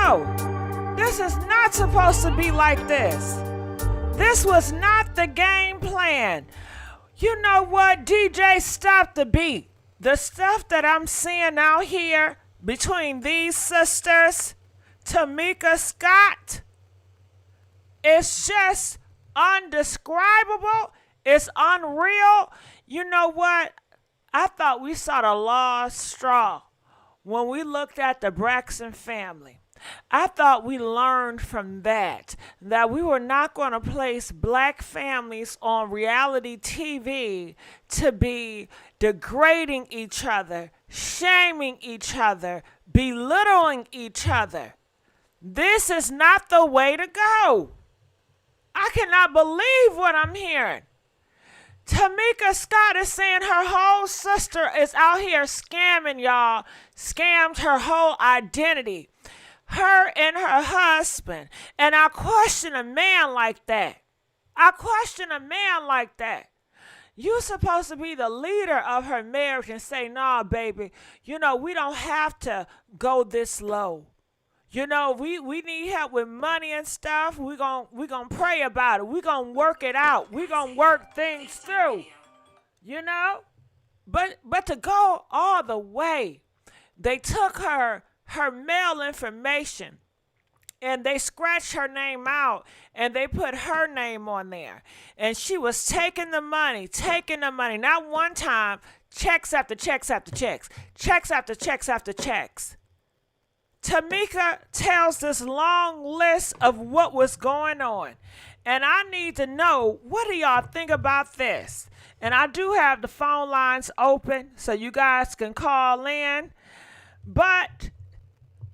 no. This is not supposed to be like this. This was not the game plan. You know what, DJ, stop the beat. The stuff that I'm seeing out here between these sisters, Tamika Scott, it's just undescribable. It's unreal. You know what? I thought we saw the lost straw when we looked at the Braxton family. I thought we learned from that we were not going to place black families on reality TV to be degrading each other, shaming each other, belittling each other. This is not the way to go. I cannot believe what I'm hearing. Tamika Scott is saying her whole sister is out here scamming y'all, scammed her whole identity. Her and her husband. And I question a man like that. You're supposed to be the leader of her marriage and say, nah, baby, we don't have to go this low. We need help with money and stuff. We're gonna pray about it. We're going to work it out. We're going to work things through. But to go all the way, they took her mail information and they scratched her name out and they put her name on there. And she was taking the money. Not one time, checks after checks after checks, checks after checks after checks. Tamika tells this long list of what was going on. And I need to know, what do y'all think about this? And I do have the phone lines open so you guys can call in. But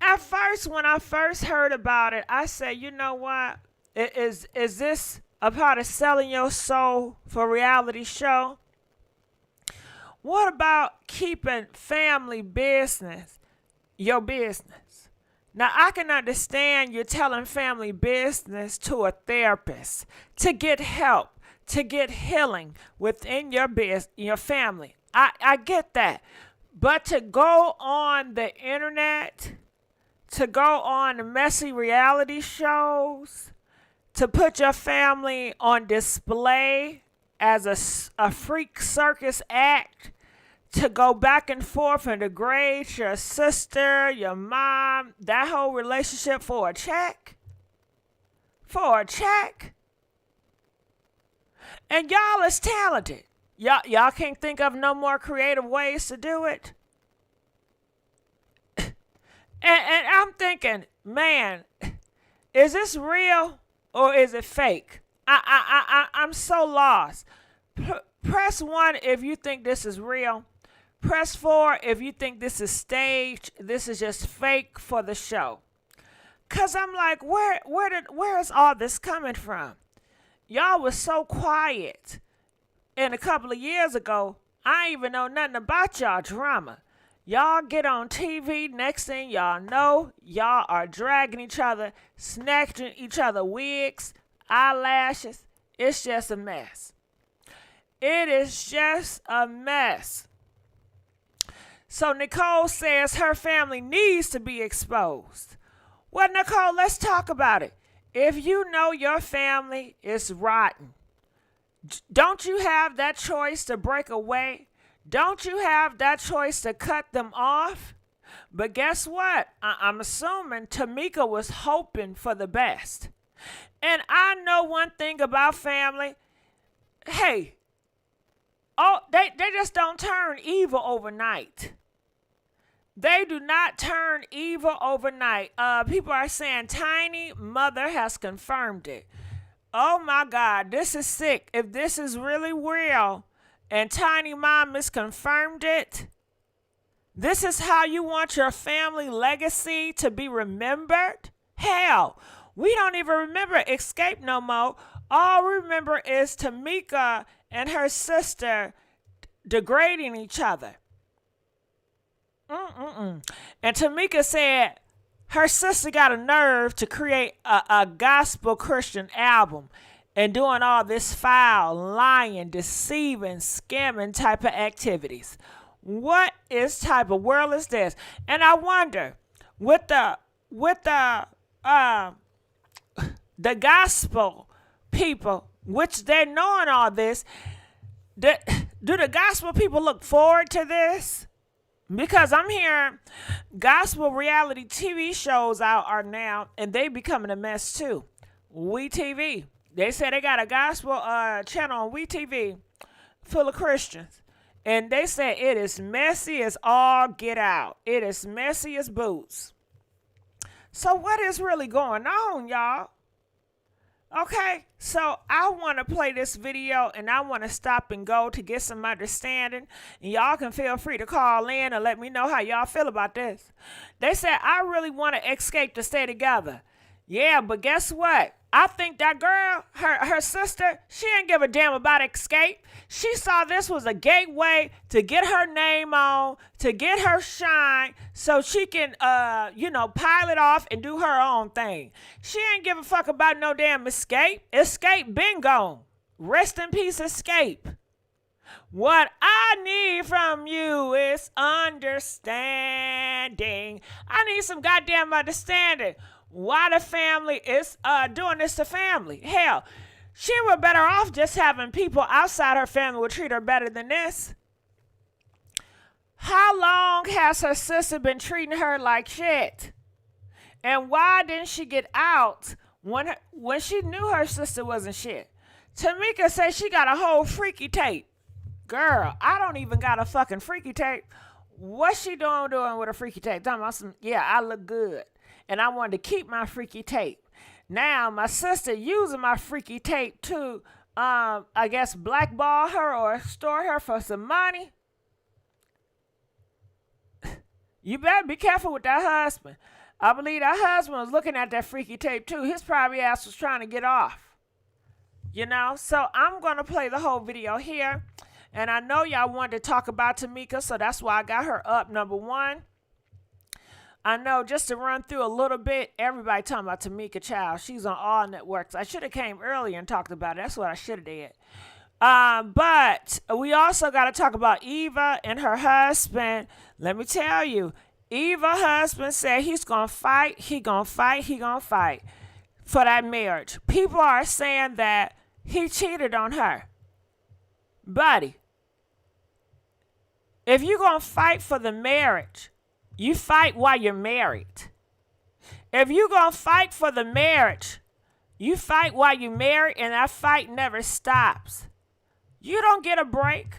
at first, when I first heard about it, I said, you know what? Is this a part of selling your soul for a reality show? What about keeping family business your business? Now, I can understand you're telling family business to a therapist to get help, to get healing within your family. I get that. But to go on the internet, to go on the messy reality shows, to put your family on display as a freak circus act, to go back and forth and degrade your sister, your mom, that whole relationship for a check? For a check? And y'all is talented. Y'all can't think of no more creative ways to do it? And I'm thinking, man, is this real or is it fake? I'm so lost. Press 1 if you think this is real. Press 4 if you think this is staged. This is just fake for the show. Cause I'm like, where is all this coming from? Y'all was so quiet. And a couple of years ago, I ain't even know nothing about y'all drama. Y'all get on TV, next thing y'all know, y'all are dragging each other, snatching each other wigs, eyelashes. It's just a mess. It is just a mess. So Nicole says her family needs to be exposed. Well, Nicole, let's talk about it. If you know your family is rotten, don't you have that choice to break away? Don't you have that choice to cut them off? But guess what? I'm assuming Tamika was hoping for the best. And I know one thing about family. Hey, they just don't turn evil overnight. They do not turn evil overnight. People are saying Tiny Mother has confirmed it. Oh my God, this is sick. If this is really real and Tiny Mom has confirmed it, this is how you want your family legacy to be remembered? Hell, we don't even remember Xscape no more. All we remember is Tamika and her sister degrading each other. And Tamika said her sister got a nerve to create a gospel Christian album and doing all this foul, lying, deceiving, scamming type of activities. What type of world is this? And I wonder, with the with the gospel people, which they're knowing all this, do the gospel people look forward to this? Because I'm hearing gospel reality TV shows out are now, and they becoming a mess too. WeTV. They say they got a gospel channel on WeTV full of Christians. And they say it is messy as all get out. It is messy as boots. So what is really going on, y'all? Okay, so I want to play this video and I want to stop and go to get some understanding. And y'all can feel free to call in and let me know how y'all feel about this. They said, I really want Xscape to stay together. Yeah, but guess what? I think that girl, her sister, she ain't give a damn about Xscape. She saw this was a gateway to get her name on, to get her shine, so she can, pilot off and do her own thing. She ain't give a fuck about no damn Xscape. Xscape been gone. Rest in peace, Xscape. What I need from you is understanding. I need some goddamn understanding. Why the family is doing this to family. Hell, she were better off just having people outside her family would treat her better than this. How long has her sister been treating her like shit? And why didn't she get out when she knew her sister wasn't shit? Tamika said she got a whole freaky tape. Girl, I don't even got a fucking freaky tape. What's she doing with a freaky tape? Talking about some, yeah, I look good. And I wanted to keep my freaky tape. Now, my sister using my freaky tape to, I guess, blackball her or extort her for some money. You better be careful with that husband. I believe that husband was looking at that freaky tape, too. His probably ass was trying to get off. You know? So, I'm going to play the whole video here. And I know y'all wanted to talk about Tamika, so that's why I got her up, number one. I know, just to run through a little bit, everybody talking about Tamika Child. She's on all networks. I should have came earlier and talked about it. That's what I should have did. But we also got to talk about Eva and her husband. Let me tell you, Eva's husband said he's going to fight. He going to fight for that marriage. People are saying that he cheated on her. Buddy, if you're going to fight for the marriage, you fight while you're married. If you're going to fight for the marriage, you fight while you're married, and that fight never stops. You don't get a break.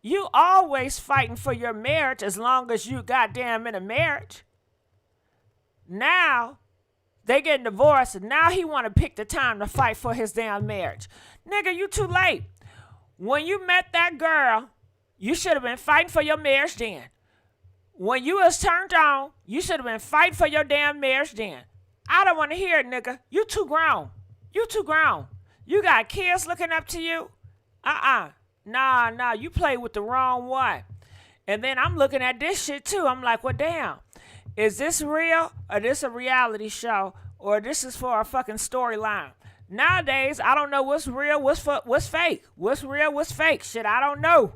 You always fighting for your marriage as long as you goddamn in a marriage. Now, they getting divorced, and now he want to pick the time to fight for his damn marriage. Nigga, you too late. When you met that girl, you should have been fighting for your marriage then. When you was turned on, you should have been fighting for your damn marriage then. I don't want to hear it, nigga. You too grown. You too grown. You got kids looking up to you. Nah, you played with the wrong one. And then I'm looking at this shit too. I'm like, well, damn. Is this real or this a reality show or this is for a fucking storyline? Nowadays, I don't know what's real, what's fake. What's real, what's fake. Shit, I don't know.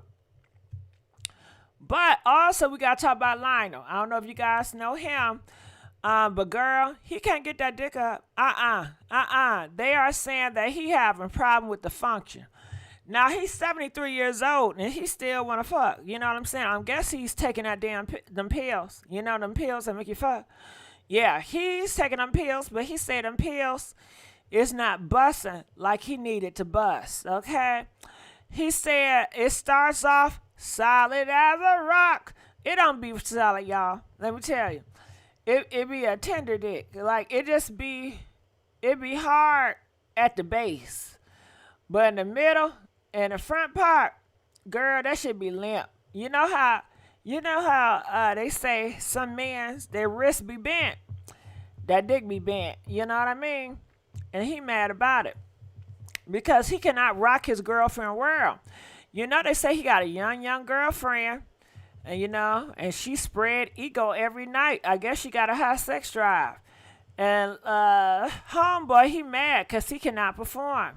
But also, we got to talk about Lionel. I don't know if you guys know him. But girl, he can't get that dick up. They are saying that he having a problem with the function. Now, he's 73 years old, and he still want to fuck. You know what I'm saying? I guess he's taking that damn them pills. You know them pills that make you fuck? Yeah, he's taking them pills, but he said them pills is not busting like he needed to bust, okay? He said it starts off solid as a rock. It don't be solid, y'all. Let me tell you. It be a tender dick. Like, it be hard at the base. But in the middle and the front part, girl, that should be limp. You know how they say some men's, their wrists be bent. That dick be bent. You know what I mean? And he mad about it. Because he cannot rock his girlfriend world. You know, they say he got a young girlfriend, and she spread ego every night. I guess she got a high sex drive. And homeboy, he mad because he cannot perform.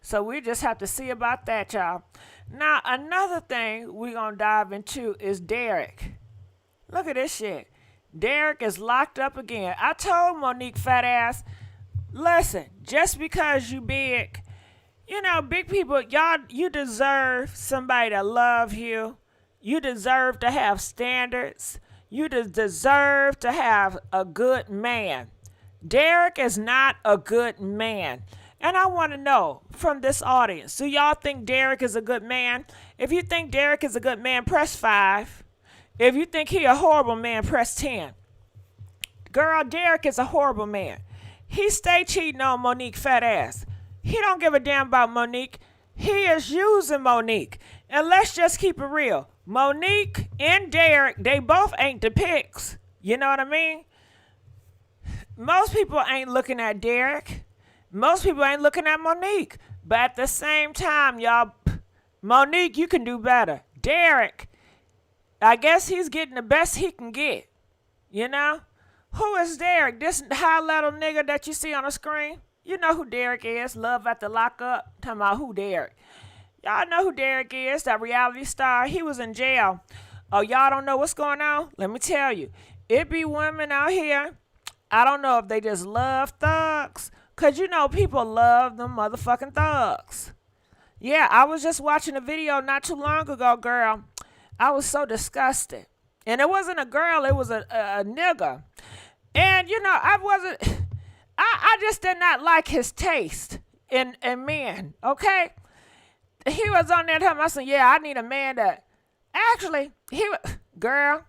So we just have to see about that, y'all. Now, another thing we're going to dive into is Derek. Look at this shit. Derek is locked up again. I told Monique fat ass, listen, just because you big, you know, big people, y'all, you deserve somebody to love you. You deserve to have standards. You deserve to have a good man. Derek is not a good man. And I want to know from this audience, do y'all think Derek is a good man? If you think Derek is a good man, press 5. If you think he a horrible man, press 10. Girl, Derek is a horrible man. He stay cheating on Monique fat ass. He don't give a damn about Monique. He is using Monique. And let's just keep it real. Monique and Derek, they both ain't the pics. You know what I mean? Most people ain't looking at Derek. Most people ain't looking at Monique. But at the same time, y'all, Monique, you can do better. Derek, I guess he's getting the best he can get. You know? Who is Derek? This high level nigga that you see on the screen? You know who Derek is. Love at the lockup. Talking about who Derek. Y'all know who Derek is, that reality star. He was in jail. Oh, y'all don't know what's going on? Let me tell you. It be women out here. I don't know if they just love thugs. Because, you know, people love them motherfucking thugs. Yeah, I was just watching a video not too long ago, girl. I was so disgusted. And it wasn't a girl. It was a nigga. And, you know, I just did not like his taste in men, okay? He was on there telling me, I said, yeah, I need a man that, actually, girl,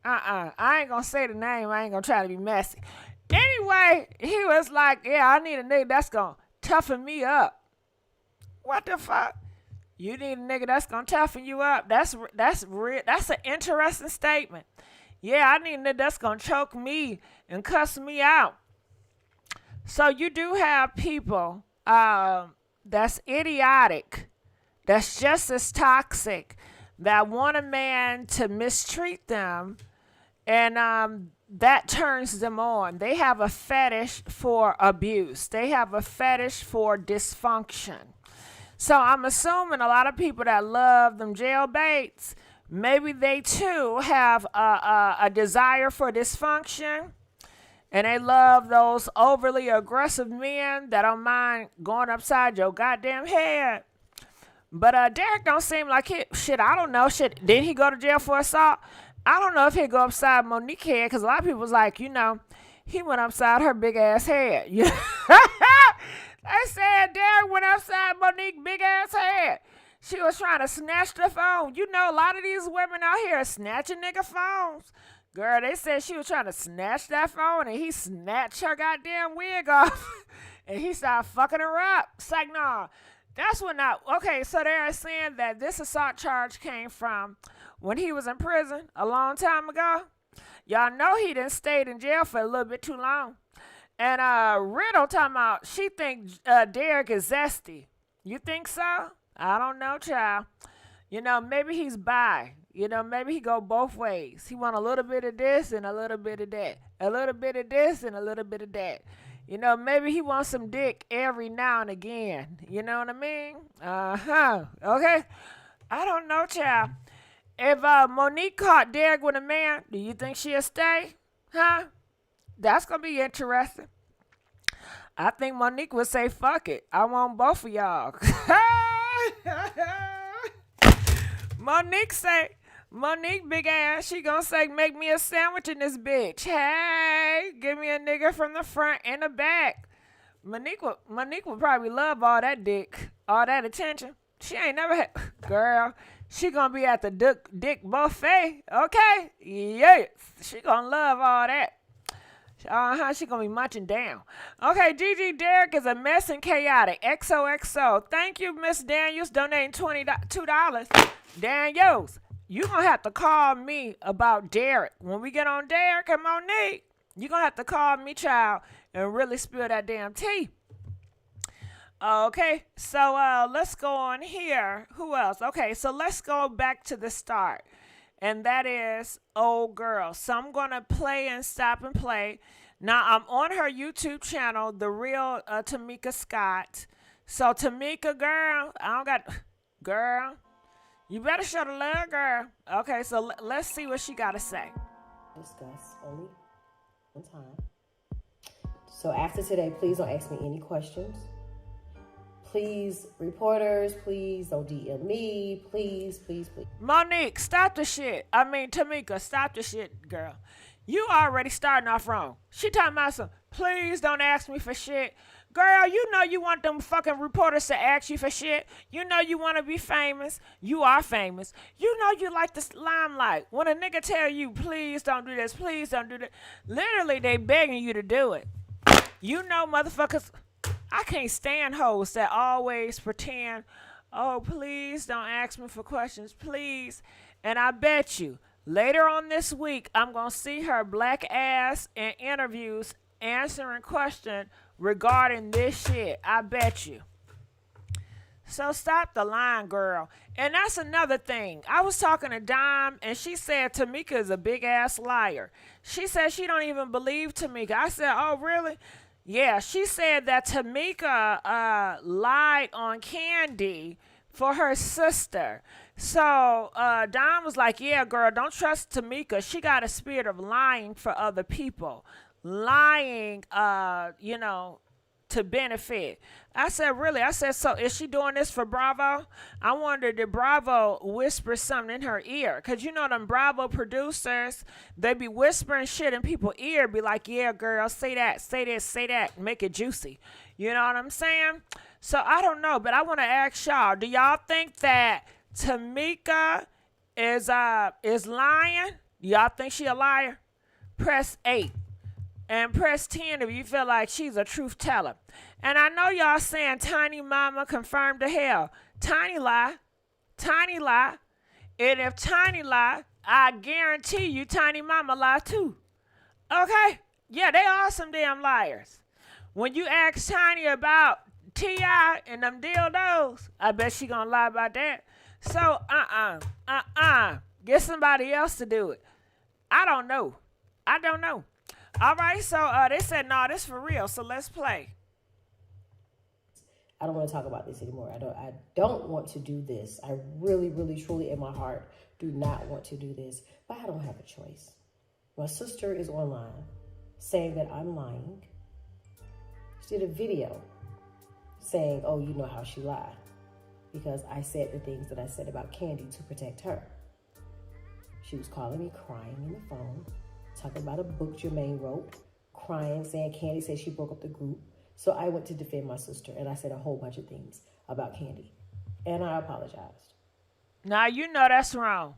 I ain't gonna say the name, I ain't gonna try to be messy. Anyway, he was like, yeah, I need a nigga that's gonna toughen me up. What the fuck? You need a nigga that's gonna toughen you up? That's an interesting statement. Yeah, I need a nigga that's gonna choke me and cuss me out. So you do have people that's idiotic, that's just as toxic, that want a man to mistreat them, and that turns them on. They have a fetish for abuse. They have a fetish for dysfunction. So I'm assuming a lot of people that love them jailbaits, maybe they too have a desire for dysfunction. And they love those overly aggressive men that don't mind going upside your goddamn head. But Derek don't seem like it. Shit, I don't know. Shit, didn't he go to jail for assault? I don't know if he'd go upside Monique's head, because a lot of people was like, you know, he went upside her big ass head. They said Derek went upside Monique's big ass head. She was trying to snatch the phone. You know, a lot of these women out here are snatching nigga phones. Girl, they said she was trying to snatch that phone, and he snatched her goddamn wig off, and he started fucking her up. It's like, nah, that's what not. Okay, so they're saying that this assault charge came from when he was in prison a long time ago. Y'all know he done stayed in jail for a little bit too long. And Riddle talking about she think Derek is zesty. You think so? I don't know, child. You know, maybe he's bi. You know, maybe he go both ways. He want a little bit of this and a little bit of that. A little bit of this and a little bit of that. You know, maybe he wants some dick every now and again. You know what I mean? Okay. I don't know, child. If Monique caught Derek with a man, do you think she'll stay? Huh? That's going to be interesting. I think Monique would say, fuck it. I want both of y'all. Monique big ass, she gonna say, make me a sandwich in this bitch. Hey, give me a nigga from the front and the back. Monique would probably love all that dick, all that attention. She ain't never had, girl, she gonna be at the dick buffet, okay? Yes, she gonna love all that. She gonna be munching down. Okay, GG Derek is a mess and chaotic. XOXO. Thank you, Miss Daniels, donating $22. Daniels, you gonna have to call me about Derek. When we get on Derek and Monique, you gonna have to call me, child, and really spill that damn tea. Okay, so let's go on here. Who else? Okay, so let's go back to the start. And that is Old Girl. So I'm going to play and stop and play. Now, I'm on her YouTube channel, The Real Tamika Scott. So, Tamika, girl, girl, you better show the love, girl. Okay, so let's see what she got to say. discuss only one time. So after today, please don't ask me any questions. Please, reporters, please don't DM me. Please, please, please. Monique, stop the shit. I mean, Tamika, stop the shit, girl. You already starting off wrong. She talking about some, please don't ask me for shit. Girl, you know you want them fucking reporters to ask you for shit. You know you want to be famous. You are famous. You know you like the limelight. When a nigga tell you, please don't do this, please don't do that, literally they begging you to do it. You know motherfuckers, I can't stand hoes that always pretend, oh, please don't ask me for questions, please. And I bet you, later on this week, I'm going to see her black ass in interviews answering questions regarding this shit. I bet you. So stop the line, girl. And that's another thing. I was talking to Dime, and she said Tamika is a big-ass liar. She said she don't even believe Tamika. I said, oh, really? Yeah, she said that Tamika lied on Candy for her sister. So Dime was like, yeah, girl, don't trust Tamika. She got a spirit of lying for other people. Lying, to benefit. I said, really? I said, so is she doing this for Bravo? I wondered, did Bravo whisper something in her ear? Because you know them Bravo producers, they be whispering shit in people's ear, be like, yeah, girl, say that, say this, say that, make it juicy. You know what I'm saying? So I don't know, but I want to ask y'all, do y'all think that Tamika is lying? Do y'all think she a liar? Press 8. And press 10 if you feel like she's a truth teller. And I know y'all saying Tiny Mama confirmed to hell. Tiny lie. Tiny lie. And if Tiny lie, I guarantee you Tiny Mama lie too. Okay? Yeah, they are some damn liars. When you ask Tiny about T.I. and them dildos, I bet she gonna lie about that. So, get somebody else to do it. I don't know. All right, so they said, no, this for real, so let's play. I don't want to talk about this anymore. I don't want to do this. I really, really, truly, in my heart, do not want to do this, but I don't have a choice. My sister is online saying that I'm lying. She did a video saying, oh, you know how she lied, because I said the things that I said about Candy to protect her. She was calling me crying in the phone, talking about a book Jermaine wrote, crying, saying Candy said she broke up the group. So I went to defend my sister, and I said a whole bunch of things about Candy. And I apologized. Now, you know that's wrong.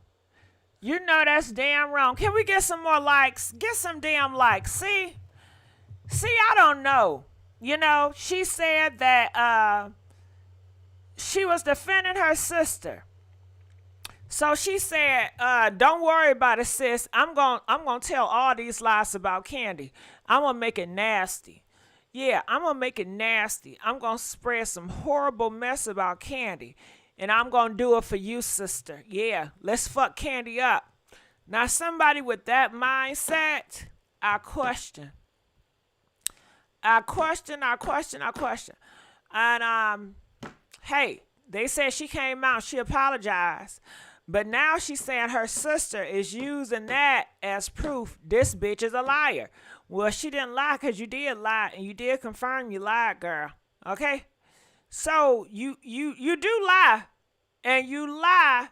You know that's damn wrong. Can we get some more likes? Get some damn likes. See, I don't know. You know, she said that she was defending her sister. So she said, don't worry about it, sis. I'm gonna tell all these lies about Candy. I'm gonna make it nasty. Yeah, I'm gonna make it nasty. I'm gonna spread some horrible mess about Candy. And I'm gonna do it for you, sister. Yeah, let's fuck Candy up. Now, somebody with that mindset, I question. And hey, they said she came out, she apologized. But now she's saying her sister is using that as proof this bitch is a liar. Well, she didn't lie because you did lie, and you did confirm you lied, girl. Okay? So you do lie, and you lie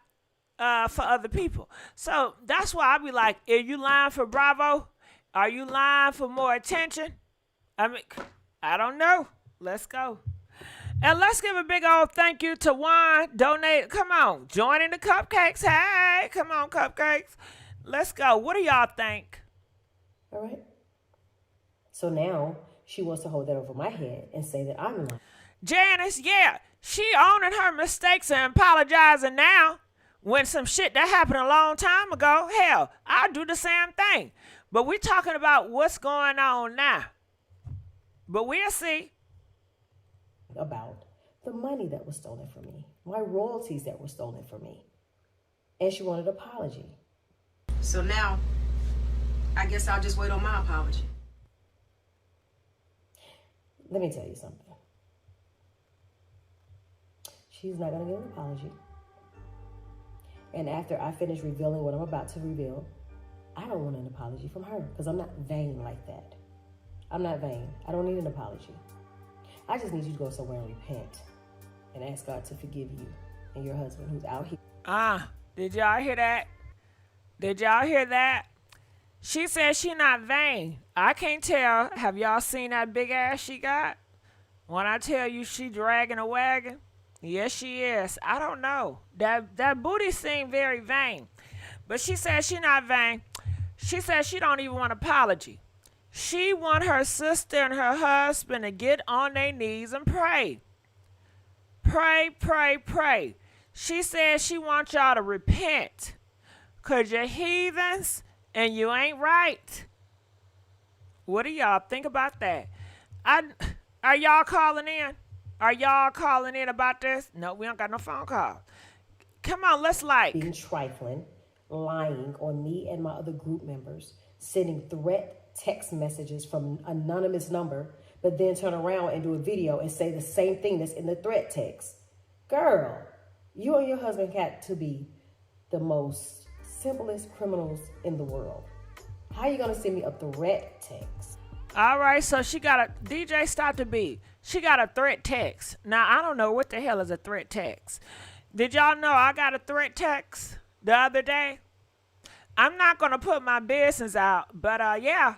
for other people. So that's why I be like, are you lying for Bravo? Are you lying for more attention? I mean, I don't know. Let's go. And let's give a big old thank you to Juan. Donate. Come on. Joining the cupcakes. Hey, come on, cupcakes. Let's go. What do y'all think? All right. So now she wants to hold that over my head and say that I'm lying. Janice, yeah. She owning her mistakes and apologizing now when some shit that happened a long time ago. Hell, I'll do the same thing. But we're talking about what's going on now. But we'll see. About the money that was stolen from me, my royalties that were stolen from me. And she wanted an apology. So now, I guess I'll just wait on my apology. Let me tell you something. She's not going to get an apology. And after I finish revealing what I'm about to reveal, I don't want an apology from her because I'm not vain like that. I'm not vain. I don't need an apology. I just need you to go somewhere and repent and ask God to forgive you and your husband who's out here. Did y'all hear that? Did y'all hear that? She said she not vain. I can't tell. Have y'all seen that big ass she got? When I tell you she dragging a wagon, yes she is. I don't know. That booty seemed very vain. But she said she not vain. She said she don't even want an apology. She want her sister and her husband to get on their knees and pray. Pray, pray, pray. She said she wants y'all to repent. Because you're heathens and you ain't right. What do y'all think about that? Are y'all calling in? Are y'all calling in about this? No, we don't got no phone call. Come on, let's being trifling, lying on me and my other group members, sending threat text messages from an anonymous number, but then turn around and do a video and say the same thing that's in the threat text. Girl, you and your husband got to be the most simplest criminals in the world. How are you going to send me a threat text? All right, so she got a DJ stop the beat. She got a threat text. Now, I don't know what the hell is a threat text. Did y'all know I got a threat text the other day? I'm not going to put my business out, but yeah,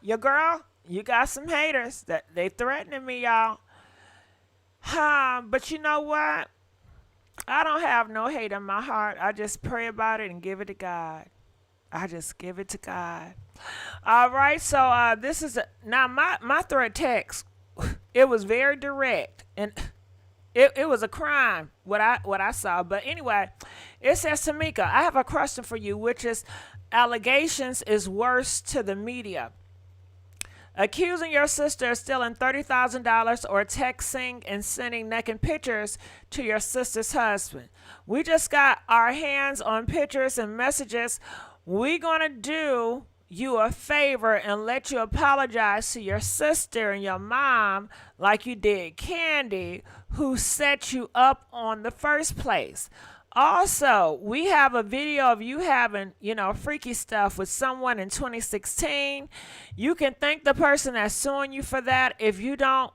your girl, you got some haters that they threatening me, y'all. But you know what? I don't have no hate in my heart. I just pray about it and give it to God. I just give it to God. All right, so this is now my threat text. It was very direct, and it was a crime what I saw. But anyway, it says, Tamika, I have a question for you, which is allegations is worse to the media. Accusing your sister of stealing $30,000 or texting and sending naked pictures to your sister's husband. We just got our hands on pictures and messages. We're going to do you a favor and let you apologize to your sister and your mom like you did Candy, who set you up on the first place. Also, we have a video of you having, freaky stuff with someone in 2016. You can thank the person that's suing you for that. If you don't,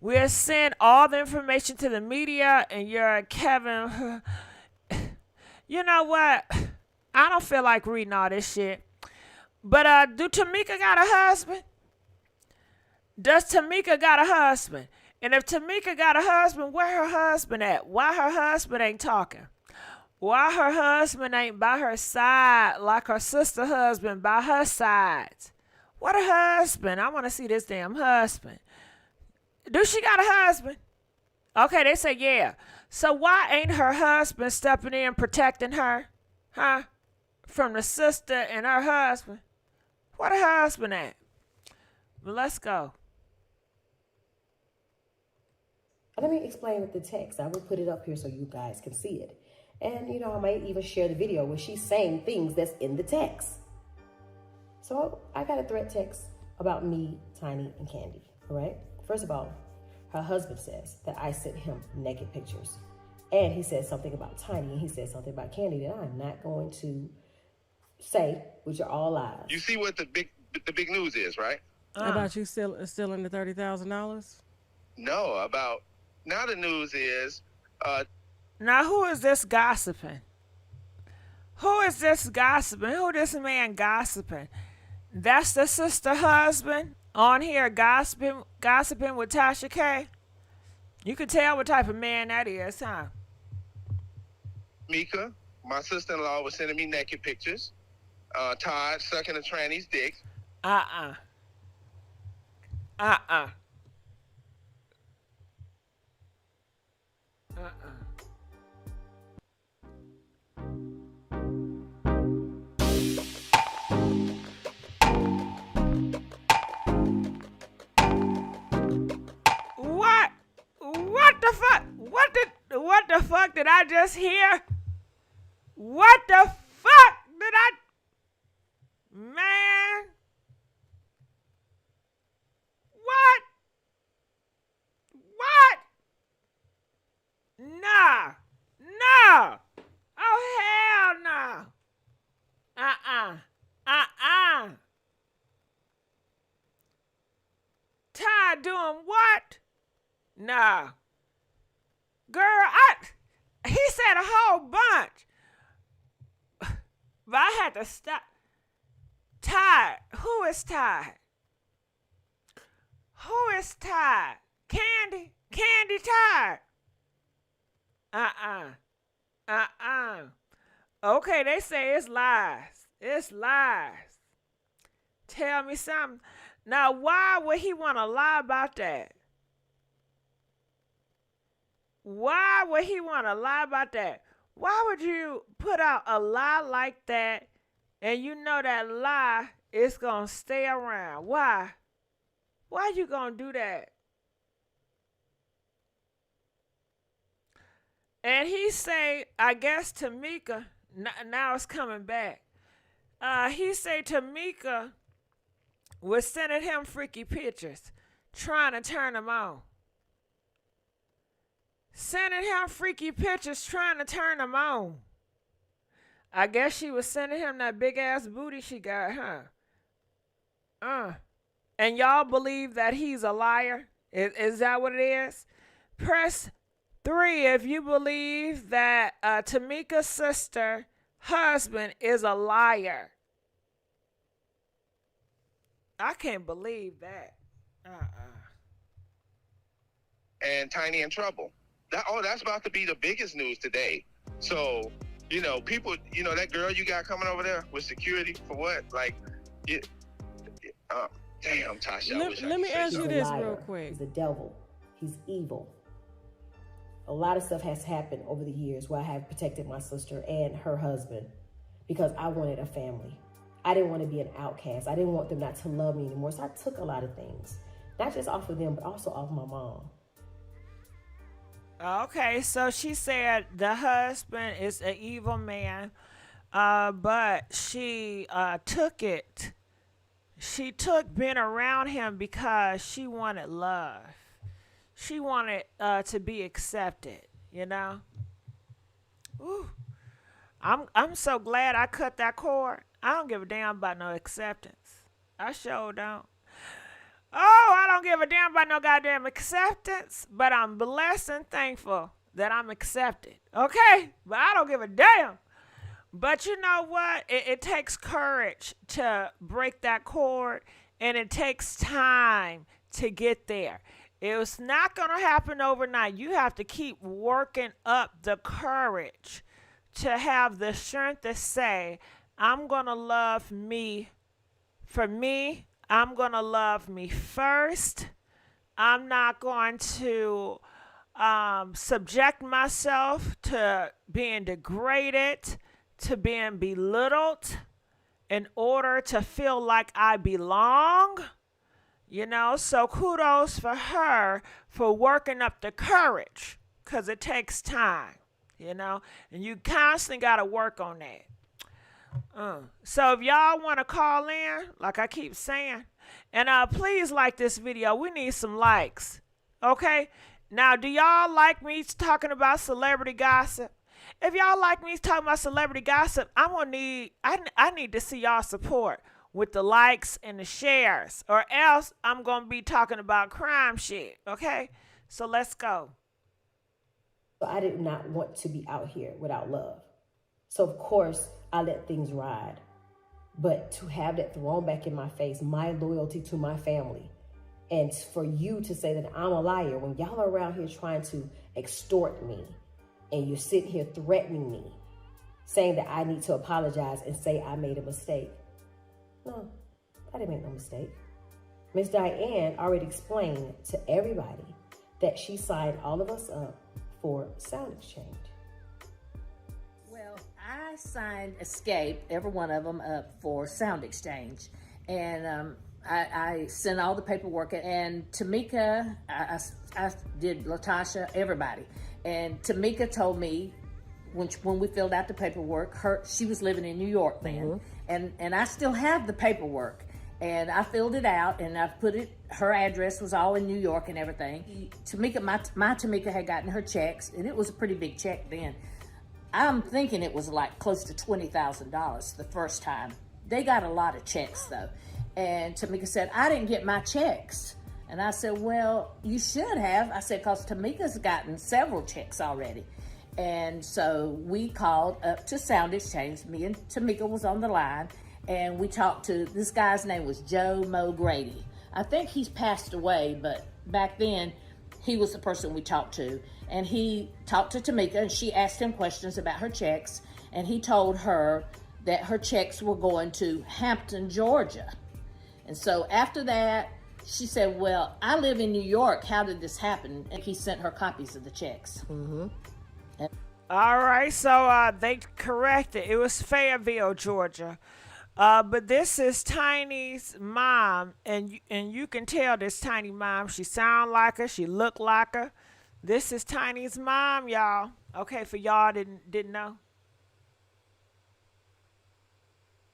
we'll send all the information to the media and you're Kevin. You know what? I don't feel like reading all this shit. But do Tamika got a husband? Does Tamika got a husband? And if Tamika got a husband, where her husband at? Why her husband ain't talking? Why her husband ain't by her side like her sister husband by her side? What a husband. I want to see this damn husband. Do she got a husband? Okay, they say yeah. So why ain't her husband stepping in protecting her? Huh? From the sister and her husband. What a husband at? Well, let's go. Let me explain the text. I will put it up here so you guys can see it. And, I might even share the video where she's saying things that's in the text. So I got a threat text about me, Tiny, and Candy, all right? First of all, her husband says that I sent him naked pictures. And he said something about Tiny, and he said something about Candy that I'm not going to say, which are all lies. You see what the big news is, right? About you still in the $30,000? No, about now the news is now who is this gossiping? Who is this gossiping? Who this man gossiping? That's the sister husband on here gossiping with Tasha K. You can tell what type of man that is, huh? Mika, my sister-in-law, was sending me naked pictures. Todd sucking a tranny's dick. Uh-uh. What the fuck did I just hear? What the fuck did I... Man. What? Nah. No. Oh, hell no. Nah. Girl, he said a whole bunch. But I had to stop. Tired. Who is tired? Who is tired? Candy? Candy tired? Okay, they say it's lies. It's lies. Tell me something. Now, why would he want to lie about that? Why would he want to lie about that? Why would you put out a lie like that and you know that lie is going to stay around? Why? Why you going to do that? And he say, I guess Tamika, now it's coming back. He say Tamika was sending him freaky pictures, trying to turn him on. Sending him freaky pictures, trying to turn him on. I guess she was sending him that big ass booty she got, huh? And y'all believe that he's a liar? Is that what it is? Press 3 if you believe that Tamika's sister husband is a liar. I can't believe that. And Tiny in trouble. That's about to be the biggest news today. So, people, that girl you got coming over there with security for what? Like, damn, Tasha. Let me ask you this liar. real quick. He's a devil. He's evil. A lot of stuff has happened over the years where I have protected my sister and her husband because I wanted a family. I didn't want to be an outcast. I didn't want them not to love me anymore. So I took a lot of things, not just off of them, but also off my mom. Okay, so she said the husband is an evil man, but she took it. She took being around him because she wanted love. She wanted to be accepted, Ooh. I'm so glad I cut that cord. I don't give a damn about no acceptance. I sure don't. Oh, I don't give a damn about no goddamn acceptance, but I'm blessed and thankful that I'm accepted. Okay? But I don't give a damn. But you know what? It takes courage to break that cord, and it takes time to get there. It's not going to happen overnight. You have to keep working up the courage to have the strength to say, I'm going to love me for me. I'm going to love me first. I'm not going to subject myself to being degraded, to being belittled in order to feel like I belong. So kudos for her for working up the courage because it takes time, and you constantly got to work on that. So if y'all want to call in, like I keep saying, and please like this video. We need some likes. Okay? Now, do y'all like me talking about celebrity gossip? If y'all like me talking about celebrity gossip, I need to see y'all support with the likes and the shares, or else I'm going to be talking about crime shit. Okay? So let's go. I did not want to be out here without love. So of course, I let things ride. But to have that thrown back in my face, my loyalty to my family, and for you to say that I'm a liar when y'all are around here trying to extort me, and you're sitting here threatening me, saying that I need to apologize and say I made a mistake. No, I didn't make no mistake. Miss Diane already explained to everybody that she signed all of us up for sound exchange. I signed Xscape, every one of them, up for sound exchange. And I sent all the paperwork. And Tamika, I did LaTocha, everybody. And Tamika told me, when we filled out the paperwork, she was living in New York then. Mm-hmm. And I still have the paperwork. And I filled it out, and I put it, her address was all in New York and everything. Tamika, my Tamika had gotten her checks, and it was a pretty big check then. I'm thinking it was like close to $20,000 the first time. They got a lot of checks though. And Tamika said, I didn't get my checks. And I said, well, you should have. I said, because Tamika's gotten several checks already. And so we called up to Sound Exchange. Me and Tamika was on the line, and we talked to, this guy's name was Joe Mo Grady. I think he's passed away, but back then he was the person we talked to. And he talked to Tamika, and she asked him questions about her checks, and he told her that her checks were going to Hampton, Georgia. And so after that, she said, well, I live in New York. How did this happen? And he sent her copies of the checks. All right, so they corrected. It was Fayetteville, Georgia. But this is Tiny's mom, and you can tell this Tiny mom. She sound like her. She look like her. This is Tiny's mom, y'all. Okay, for y'all didn't know.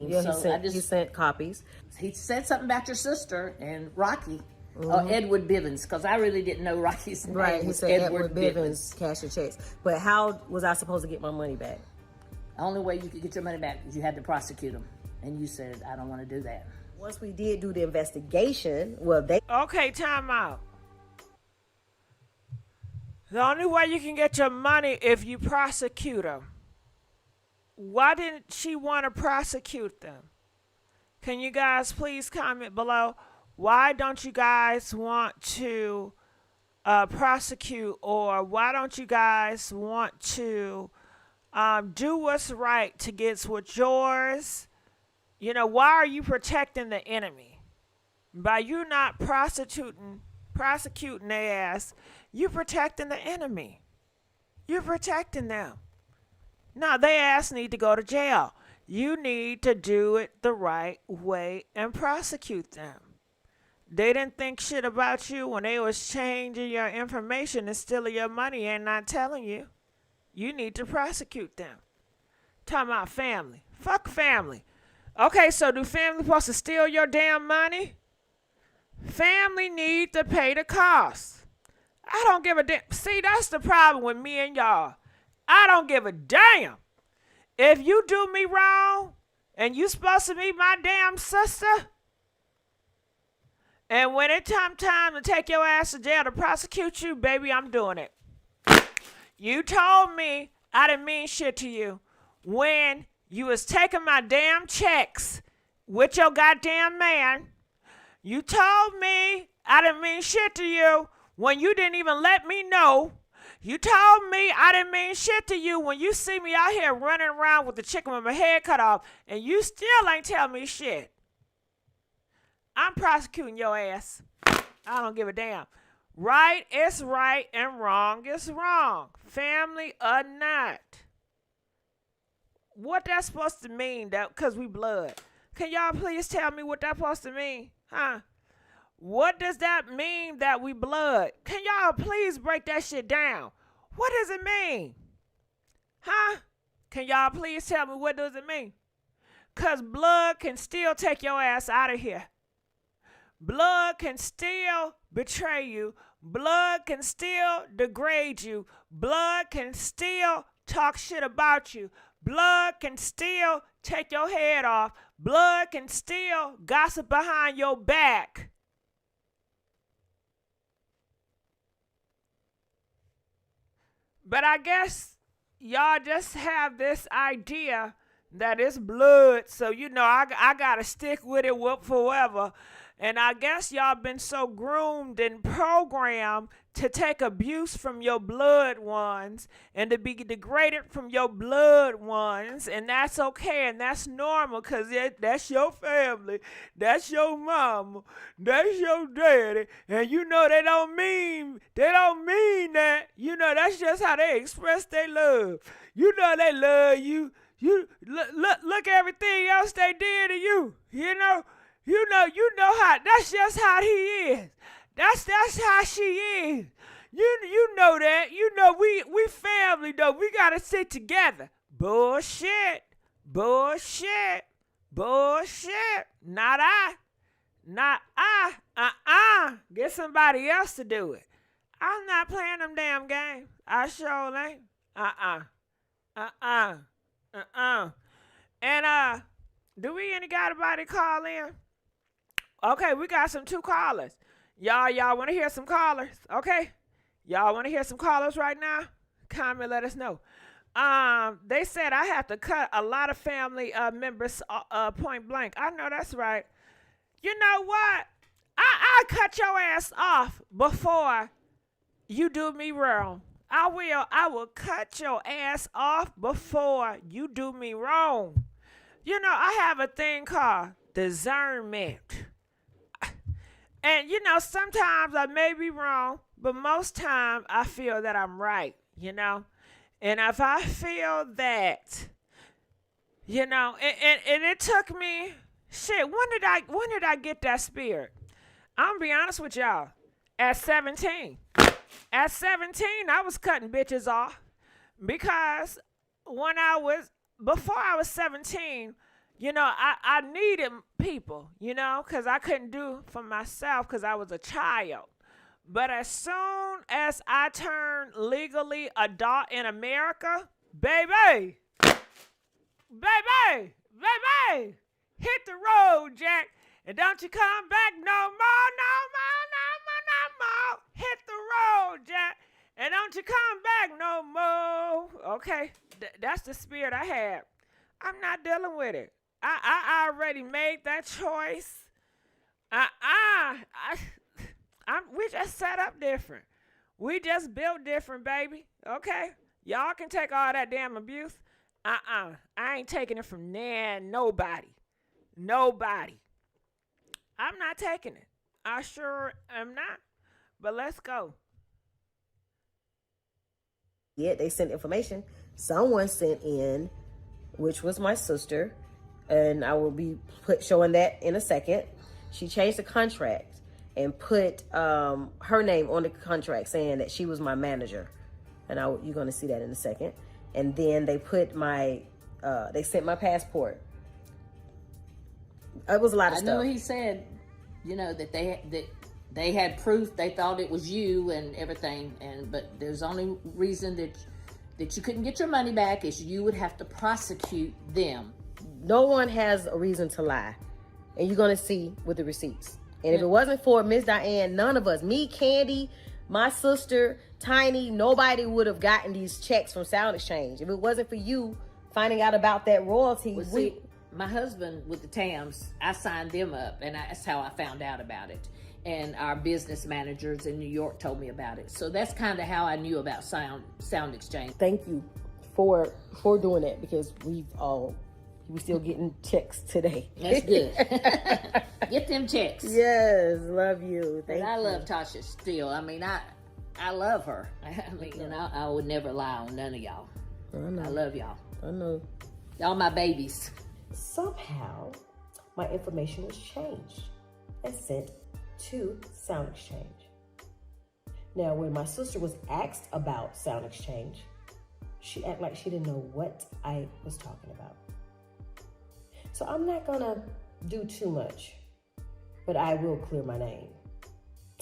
Yeah, So he sent copies. He said something about your sister and Rocky, or Edward Bivens, because I really didn't know Rocky's name. Right, he was said Edward Bivens cashing checks. But how was I supposed to get my money back? The only way you could get your money back is you had to prosecute him. And you said, I don't want to do that. Once we did do the investigation, well, they... Okay, time out. The only way you can get your money if you prosecute them. Why didn't she want to prosecute them? Can you guys please comment below? Why don't you guys want to prosecute, or why don't you guys want to do what's right to get what's yours? You know, why are you protecting the enemy? By you not prosecuting their ass, you protecting the enemy. You're protecting them. No, they ass need to go to jail. You need to do it the right way and prosecute them. They didn't think shit about you when they was changing your information and stealing your money and not telling you. You need to prosecute them. Talking about family. Fuck family. Okay, so do family supposed to steal your damn money? Family need to pay the cost. I don't give a damn. See, that's the problem with me and y'all. I don't give a damn. If you do me wrong and you supposed to be my damn sister, and when it time to take your ass to jail to prosecute you, baby, I'm doing it. You told me I didn't mean shit to you when you was taking my damn checks with your goddamn man. You told me I didn't mean shit to you when you didn't even let me know. You told me I didn't mean shit to you when you see me out here running around with the chicken with my head cut off, and you still ain't tell me shit. I'm prosecuting your ass. I don't give a damn. Right is right and wrong is wrong. Family or not. What that's supposed to mean, that because we blood? Can y'all please tell me what that's supposed to mean? Huh? What does that mean that we blood? Can y'all please break that shit down? What does it mean? Huh? Can y'all please tell me what does it mean? Because blood can still take your ass out of here. Blood can still betray you. Blood can still degrade you. Blood can still talk shit about you. Blood can still take your head off. Blood can still gossip behind your back. But I guess y'all just have this idea that it's blood, so you know I gotta stick with it forever. And I guess y'all been so groomed and programmed to take abuse from your blood ones and to be degraded from your blood ones, and that's okay and that's normal because that's your family, that's your mama, that's your daddy, and you know they don't mean that. You know that's just how they express their love. You know they love you. You look everything else they did to you. You know how, that's just how he is. That's how she is. You know that. You know we family though. We gotta sit together. Bullshit. Not I. Get somebody else to do it. I'm not playing them damn games. I sure ain't. And do we got anybody call in? Okay, we got two callers. Y'all want to hear some callers? Okay. Y'all want to hear some callers right now? Comment, let us know. They said I have to cut a lot of family members point blank. I know that's right. You know what? I cut your ass off before you do me wrong. I will cut your ass off before you do me wrong. You know, I have a thing called discernment. And, you know, sometimes I may be wrong, but most time I feel that I'm right, you know. And if I feel that, you know, and it took me, shit, when did I get that spirit? I'm gonna be honest with y'all. At 17. At 17, I was cutting bitches off because before I was 17, you know, I needed people, you know, because I couldn't do for myself because I was a child. But as soon as I turned legally adult in America, baby, hit the road, Jack. And don't you come back no more. Hit the road, Jack. And don't you come back no more. Okay, that's the spirit I had. I'm not dealing with it. I already made that choice. We just set up different. We just built different, baby. Okay? Y'all can take all that damn abuse. I ain't taking it from nobody. Nobody. I'm not taking it. I sure am not. But let's go. Yeah, they sent information. Someone sent in, which was my sister, and I will be showing that in a second. She changed the contract and put her name on the contract saying that she was my manager. And you're going to see that in a second. And then they put they sent my passport. It was a lot of stuff. I know he said, you know, that they had proof. They thought it was you and everything. But there's only reason that you couldn't get your money back is you would have to prosecute them. No one has a reason to lie. And you're going to see with the receipts. And if it wasn't for Miss Diane, none of us, me, Candy, my sister, Tiny, nobody would have gotten these checks from Sound Exchange. If it wasn't for you finding out about that royalty, see, my husband with the TAMs, I signed them up, and that's how I found out about it. And our business managers in New York told me about it. So that's kind of how I knew about Sound Exchange. Thank you for doing that, because we still getting checks today. That's good. Get them checks. Yes, love you. Thank you. I love Tasha still. I mean, I love her. I mean, and I would never lie on none of y'all. I love y'all. I know. Y'all my babies. Somehow, my information was changed and sent to Sound Exchange. Now, when my sister was asked about Sound Exchange, she acted like she didn't know what I was talking about. So I'm not gonna do too much, but I will clear my name.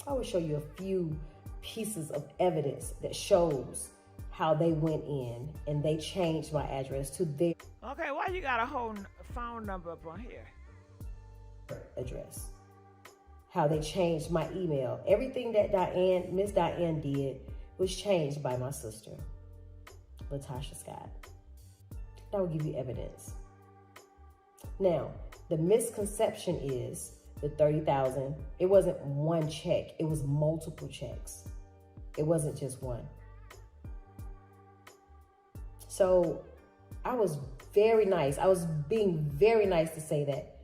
I will show you a few pieces of evidence that shows how they went in and they changed my address to their Okay, why you got a whole phone number up on here? address. How they changed my email. Everything that Miss Diane did was changed by my sister, LaTocha Scott. I will give you evidence. Now, the misconception is the $30,000. It wasn't one check. It was multiple checks. It wasn't just one. So I was very nice. I was being very nice to say that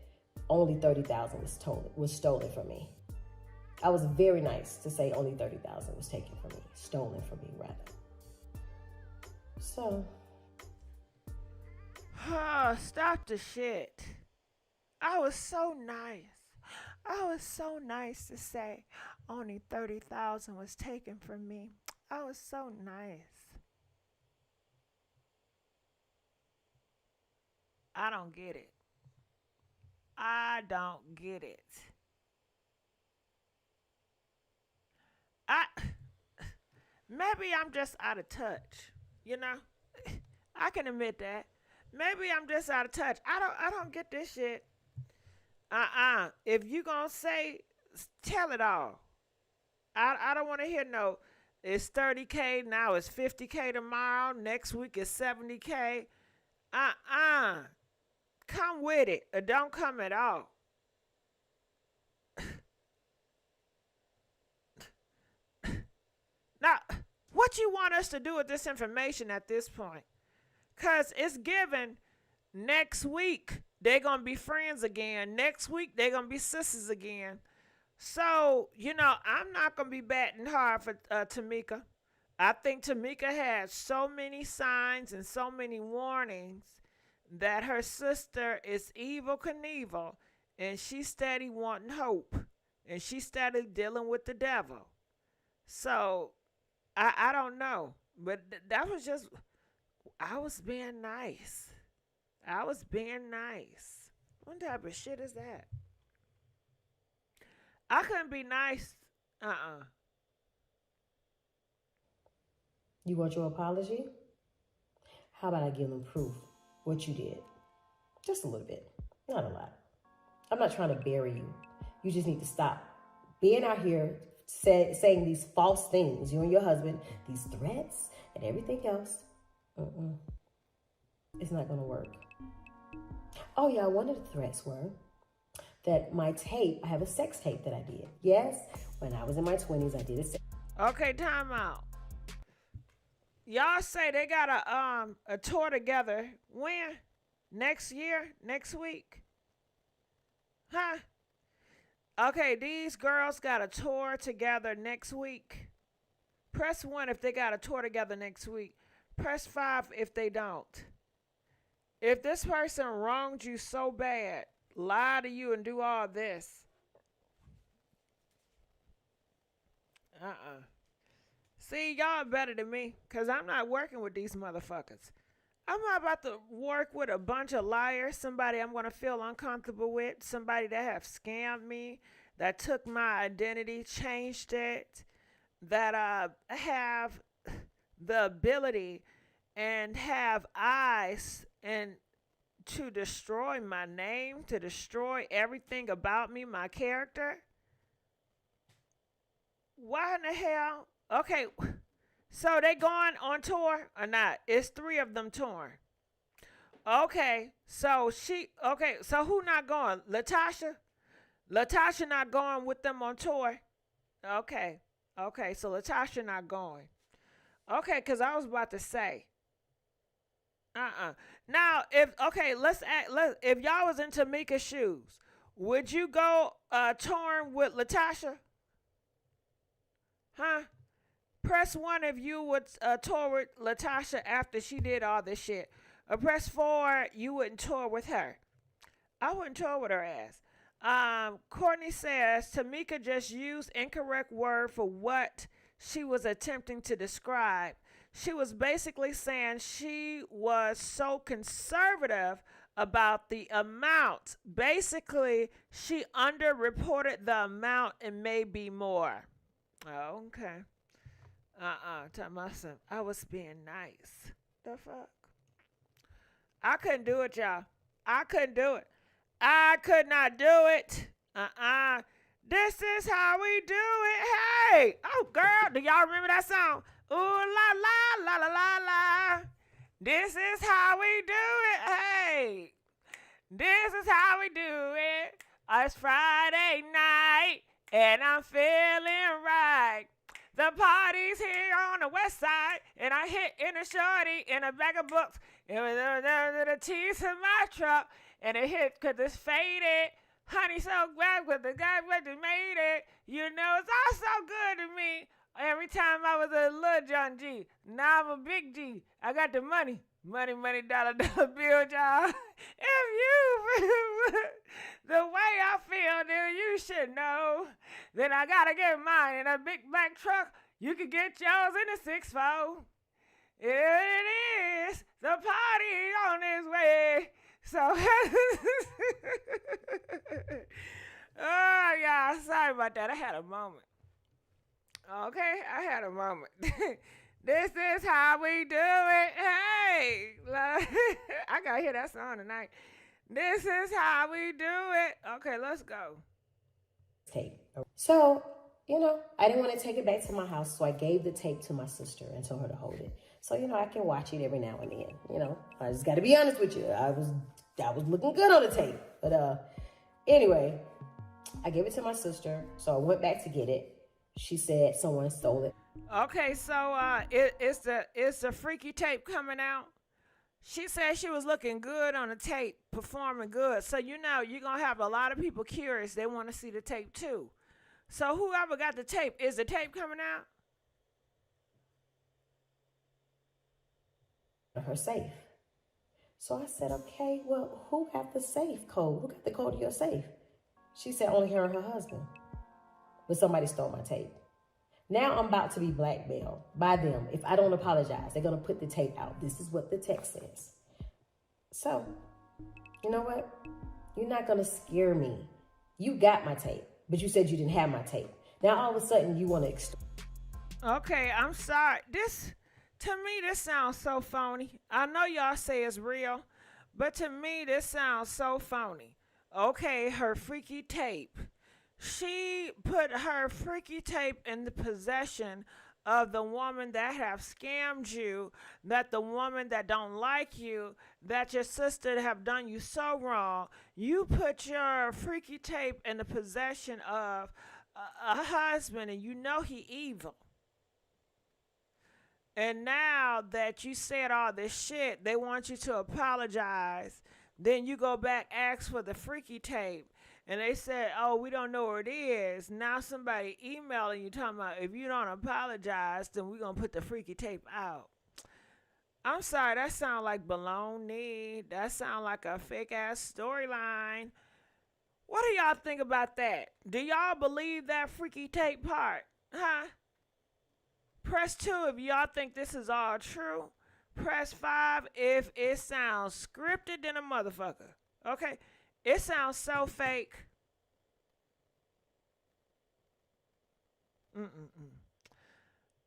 only $30,000 was stolen from me. I was very nice to say only $30,000 was taken from me, stolen from me rather. So. Stop the shit. I was so nice. I was so nice to say only $30,000 was taken from me. I was so nice. I don't get it. I don't get it. Maybe I'm just out of touch, you know? I can admit that. Maybe I'm just out of touch. I don't get this shit. If you gonna say, tell it all. I don't want to hear no, it's 30K, now it's 50K tomorrow, next week it's 70K. Come with it or don't come at all. Now, what you want us to do with this information at this point? Because it's given next week they're going to be friends again. Next week they're going to be sisters again. So, I'm not going to be batting hard for Tamika. I think Tamika had so many signs and so many warnings that her sister is evil Knievel, and she's steady wanting hope, and she's steady dealing with the devil. So, I don't know, but that was just, I was being nice. I was being nice. What type of shit is that? I couldn't be nice. You want your apology? How about I give them proof what you did? Just a little bit, not a lot. I'm not trying to bury you. You just need to stop being out here saying these false things, you and your husband, these threats and everything else. It's not going to work. Oh yeah, one of the threats were that my tape, I have a sex tape that I did. Yes, when I was in my 20s, I did a sex. Okay, time out. Y'all say they got a tour together. When? Next year? Next week? Huh? Okay, these girls got a tour together next week. Press 1 if they got a tour together next week. Press 5 if they don't. If this person wronged you so bad, lie to you and do all this. See, y'all better than me, because I'm not working with these motherfuckers. I'm not about to work with a bunch of liars, somebody I'm going to feel uncomfortable with, somebody that have scammed me, that took my identity, changed it, that have the ability and have eyes and to destroy my name, to destroy everything about me, my character. Why in the hell? Okay, so they going on tour or not? It's 3 of them touring. Okay, so who not going? LaTocha? LaTocha not going with them on tour? Okay, so LaTocha not going. Okay, because I was about to say. Now, if y'all was in Tamika's shoes, would you go touring with LaTocha? Huh? Press 1 if you would tour with LaTocha after she did all this shit. Or press 4, you wouldn't tour with her. I wouldn't tour with her ass. Courtney says Tamika just used incorrect word for what she was attempting to describe. She was basically saying she was so conservative about the amount. Basically, she underreported the amount and maybe more. Oh, okay. Tell myself I was being nice. The fuck? I couldn't do it, y'all. I couldn't do it. I could not do it. This is how we do it. Hey. Oh, girl. Do y'all remember that song? Ooh, la, la, la, la, la, la. This is how we do it. Hey. This is how we do it. It's Friday night, and I'm feeling right. The party's here on the west side, and I hit in a shorty in a bag of books. It was the tease in my truck, and it hit because it's faded. Honey, so glad because the guy that made it. You know, it's all so good to me. Every time I was a little John G. Now I'm a big G. I got the money. Money, dollar bill, y'all. If you the way I feel, then you should know. Then I gotta get mine in a big black truck. You can get yours in a 6-4. It is. The party's on its way. So, oh, yeah, sorry about that. I had a moment. Okay, I had a moment. This is how we do it. Hey, I gotta hear that song tonight. This is how we do it. Okay, let's go. Tape. So you know, I didn't want to take it back to my house, so I gave the tape to my sister and told her to hold it. So, you know, I can watch it every now and then. You know, I just got to be honest with you. I was looking good on the tape. But anyway, I gave it to my sister, so I went back to get it. She said someone stole it. Okay, so is the freaky tape coming out? She said she was looking good on the tape, performing good. So you know you're gonna have a lot of people curious. They want to see the tape too. So whoever got the tape, is the tape coming out? Her safe. So I said, okay, well, who got the safe code? Who got the code to your safe? She said only her and her husband. But somebody stole my tape. Now I'm about to be blackmailed by them. If I don't apologize, they're going to put the tape out. This is what the text says. So, you know what? You're not going to scare me. You got my tape, but you said you didn't have my tape. Now all of a sudden you want to extort. Okay, I'm sorry. To me, this sounds so phony. I know y'all say it's real, but to me, this sounds so phony. Okay, her freaky tape. She put her freaky tape in the possession of the woman that have scammed you, that the woman that don't like you, that your sister have done you so wrong. You put your freaky tape in the possession of a husband, and you know he evil. And now that you said all this shit, they want you to apologize. Then you go back, ask for the freaky tape. And they said, oh, we don't know where it is. Now somebody emailing you talking about, if you don't apologize, then we're going to put the freaky tape out. I'm sorry, that sounds like baloney. That sounds like a fake-ass storyline. What do y'all think about that? Do y'all believe that freaky tape part? Huh? Press 2 if y'all think this is all true. Press 5 if it sounds scripted than a motherfucker. Okay? It sounds so fake.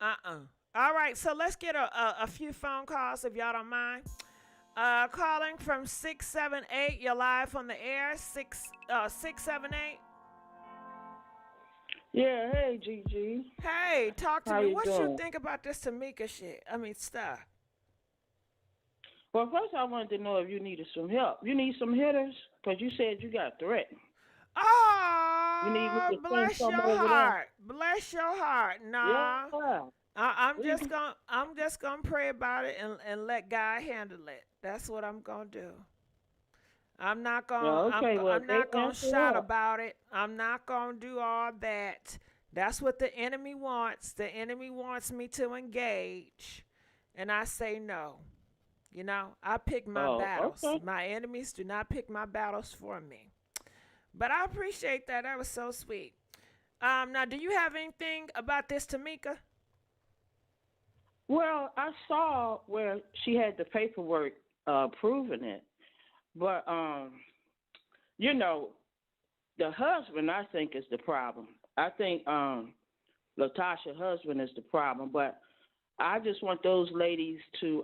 All right, so let's get a few phone calls if y'all don't mind. Calling from 678. You're live on the air. 678. Yeah, hey, Gigi. Hey, talk to How me. you What doing? you think about this Tamika shit? I mean, stuff. Well, first I wanted to know if you needed some help. You need some hitters? Because you said you got threatened. You need me Oh, to send bless your some over there? heart. Bless your heart. Nah. Yeah. I'm just gonna pray about it and let God handle it. That's what I'm gonna do. I'm not gonna okay, well, I'm not they gonna answer shout up. about it. I'm not gonna do all that. That's what the enemy wants. The enemy wants me to engage, and I say no. You know, I pick my battles. Okay. My enemies do not pick my battles for me. But I appreciate that. That was so sweet. Now, do you have anything about this, Tamika? Well, I saw where she had the paperwork proving it. But, you know, the husband, I think, is the problem. I think LaTocha's husband is the problem. But I just want those ladies to,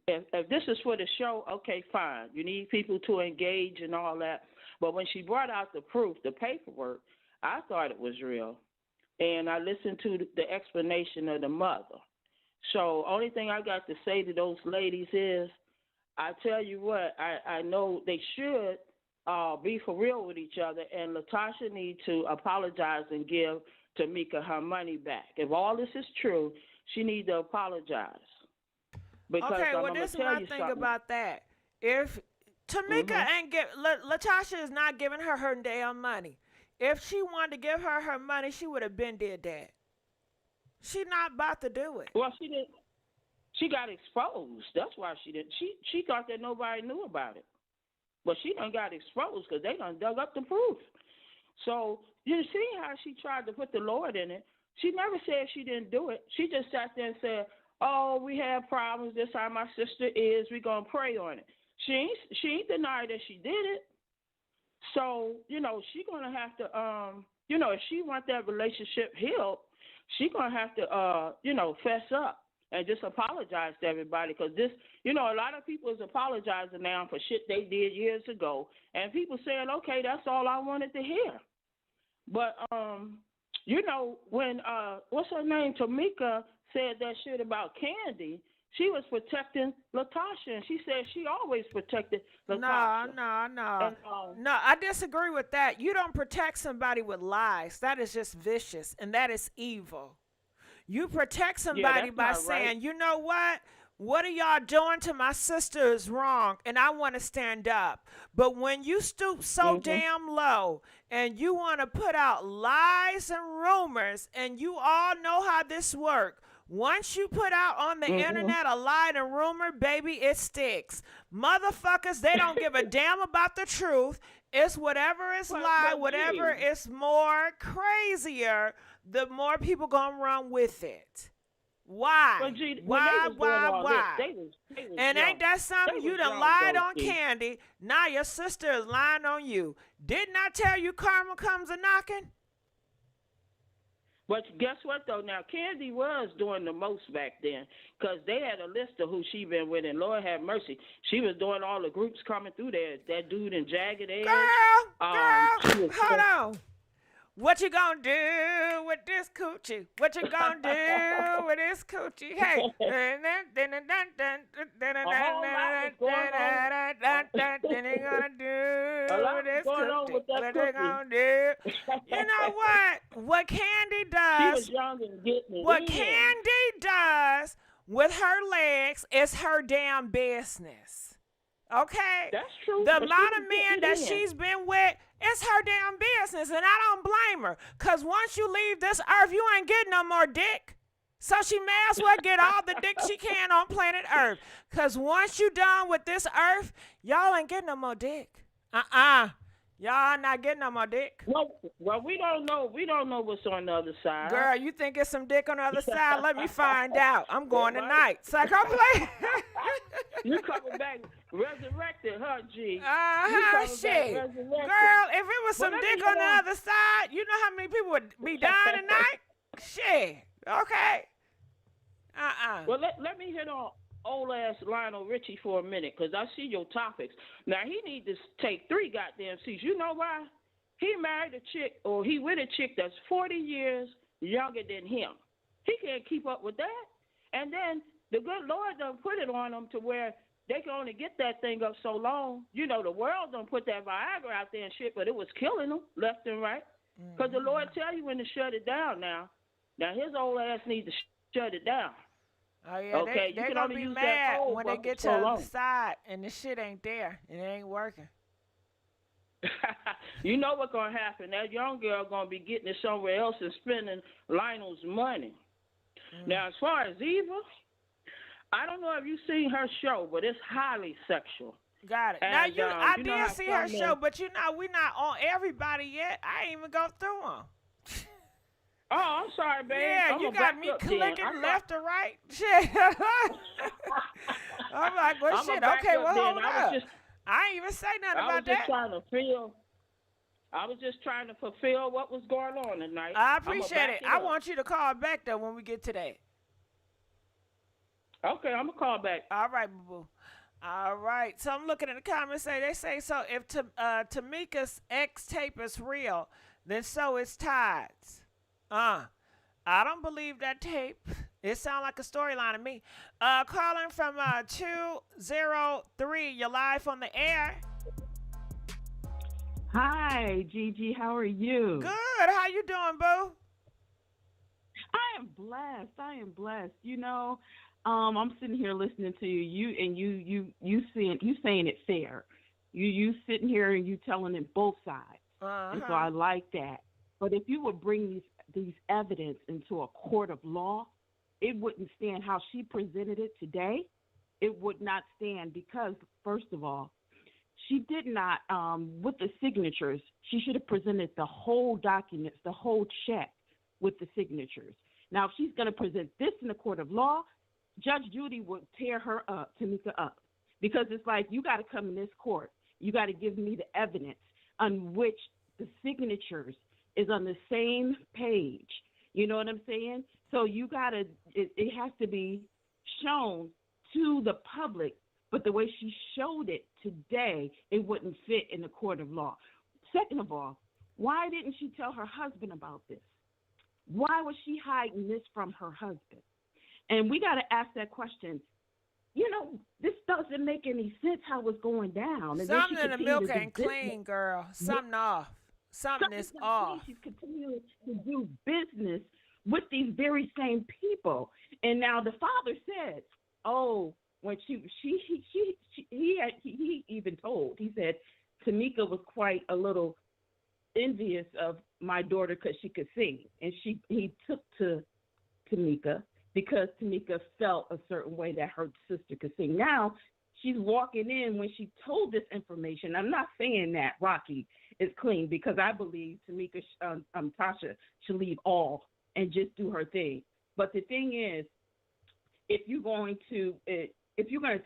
if this is for the show, okay, fine. You need people to engage and all that. But when she brought out the proof, the paperwork, I thought it was real. And I listened to the explanation of the mother. So only thing I got to say to those ladies is, I tell you what, I know they should be for real with each other, and LaTocha needs to apologize and give Tamika her money back. If all this is true, she needs to apologize. Because Okay, well, I'm this is tell my you thing something. about that. If Tamika ain't give, LaTocha is not giving her damn money. If she wanted to give her money, she would have been did that. She not about to do it. Well, she didn't. She got exposed. That's why she didn't. She thought that nobody knew about it. But she done got exposed because they done dug up the proof. So you see how she tried to put the Lord in it. She never said she didn't do it. She just sat there and said, oh, we have problems. This how my sister is. We're going to pray on it. She ain't denied that she did it. So, you know, she going to have to, you know, if she want that relationship healed, she going to have to, you know, fess up and just apologize to everybody. Because this, you know, a lot of people is apologizing now for shit they did years ago. And people saying, okay, that's all I wanted to hear. But You know, when what's her name, Tamika said that shit about Candy, she was protecting LaTocha, and she said she always protected No, LaTocha. no, no. And No, I disagree with that. You don't protect somebody with lies. That is just vicious and that is evil. You protect yeah, somebody that's by not right. saying, you know what? What are y'all doing to my sister is wrong, and I want to stand up. But when you stoop so Mhm. damn low and you want to put out lies and rumors, and you all know how this works. Once you put out on the Mhm. internet a lie and rumor, baby, it sticks. Motherfuckers, they don't give a damn about the truth. It's whatever is lie, But whatever gee, is more crazier, the more people gonna run with it. but Why? gee, when they Why? was doing Why? all this, Why? they was And ain't young. that They something? was You done young lied though, on G. Candy. Now your sister is lying on you. Didn't I tell you karma comes a knocking? But guess what though? Now Candy was doing the most back then, cause they had a list of who she been with, and Lord have mercy, she was doing all the groups coming through there. That dude in Jagged Edge. She Girl, was. hold on. What you gonna do with this coochie? What you gonna do with this coochie? Hey. A whole lot was going on. Then they gonna A do lot with was this going on coochie. with that What they cookie. gonna do? You know what? What Candy She was does, young and getting it what in. Candy does with her legs is her damn business. Okay? That's true. The But she amount was of men getting that it in. she's been with, it's her damn business, and I don't blame her. Because once you leave this earth, you ain't getting no more dick. So she may as well get all the dick she can on planet Earth. Because once you done with this earth, y'all ain't getting no more dick. Y'all not getting no more dick. Well, we don't know. We don't know what's on the other side. Girl, you think it's some dick on the other side? Let me find out. I'm going That might. tonight. Psycho play. You coming back resurrected, huh, G? You Uh-huh, coming back shit. resurrected. Girl, if it was Well, some let dick me on get the on. other side, you know how many people would be dying tonight? Shit. Okay. Well, let me hit on old ass Lionel Richie for a minute, because I see your topics. Now he need to take 3 goddamn seats. You know why? He married a chick, or he with a chick that's 40 years younger than him. He can't keep up with that. And then the good Lord done put it on them to where they can only get that thing up so long. You know, the world done put that Viagra out there and shit, but it was killing them left and right. Because the Lord tell you when to shut it down now. Now his old ass needs to shut it down. Oh, yeah, Okay, you they can going only to be use that mad cold when they bucket get to so the other long. side and the shit ain't there and it ain't working. You know what's gonna happen? That young girl gonna be getting it somewhere else and spending Lionel's money. Now, as far as Eva, I don't know if you've seen her show, but it's highly sexual. Got it. And Now, I you know did how see her some show, men. but we not on everybody yet. I ain't even go through them. Oh, I'm sorry, babe. Yeah, I'm you gonna got back me up then. clicking left or right. Shit. I'm like, well, I'm shit. back Okay, up well, then. hold up. I ain't even say nothing I was about just that. trying to feel. I was just trying to fulfill what was going on tonight. I I'ma appreciate back it. it I up. want you to call back, though, when we get to that. Okay, I'm gonna call back. All right, boo-boo. All right. So I'm looking at the comments. They say, so if Tamika's X tape is real, then so is Tide's. I don't believe that tape. It sounds like a storyline to me. Calling from 203. You're live on the air. Hi, Gigi. How are you? Good. How you doing, boo? I am blessed. I am blessed. You know, I'm sitting here listening to you saying it fair. You sitting here and you telling it both sides, and so I like that. But if you would bring these evidence into a court of law, it wouldn't stand how she presented it today. It would not stand because, first of all, she did not, with the signatures, she should have presented the whole documents, the whole check with the signatures. Now, if she's going to present this in the court of law, Judge Judy would tear her up, Tamika up, because it's like, you got to come in this court. You got to give me the evidence on which the signatures is on the same page. You know what I'm saying? So you got to, it has to be shown to the public. But the way she showed it today, it wouldn't fit in the court of law. Second of all, why didn't she tell her husband about this? Why was she hiding this from her husband? And we got to ask that question. This doesn't make any sense how it's going down. And Something in the milk ain't clean, girl. Something off. Something is off. She's continuing to do business with these very same people. And now the father said, "Oh, when he even told, he said Tamika was quite a little envious of my daughter because she could sing, and he took to Tamika because Tamika felt a certain way that her sister could sing. Now she's walking in when she told this information. I'm not saying that Rocky is clean because I believe Tamika, Tasha should leave all and just do her thing. But the thing is, if you're going to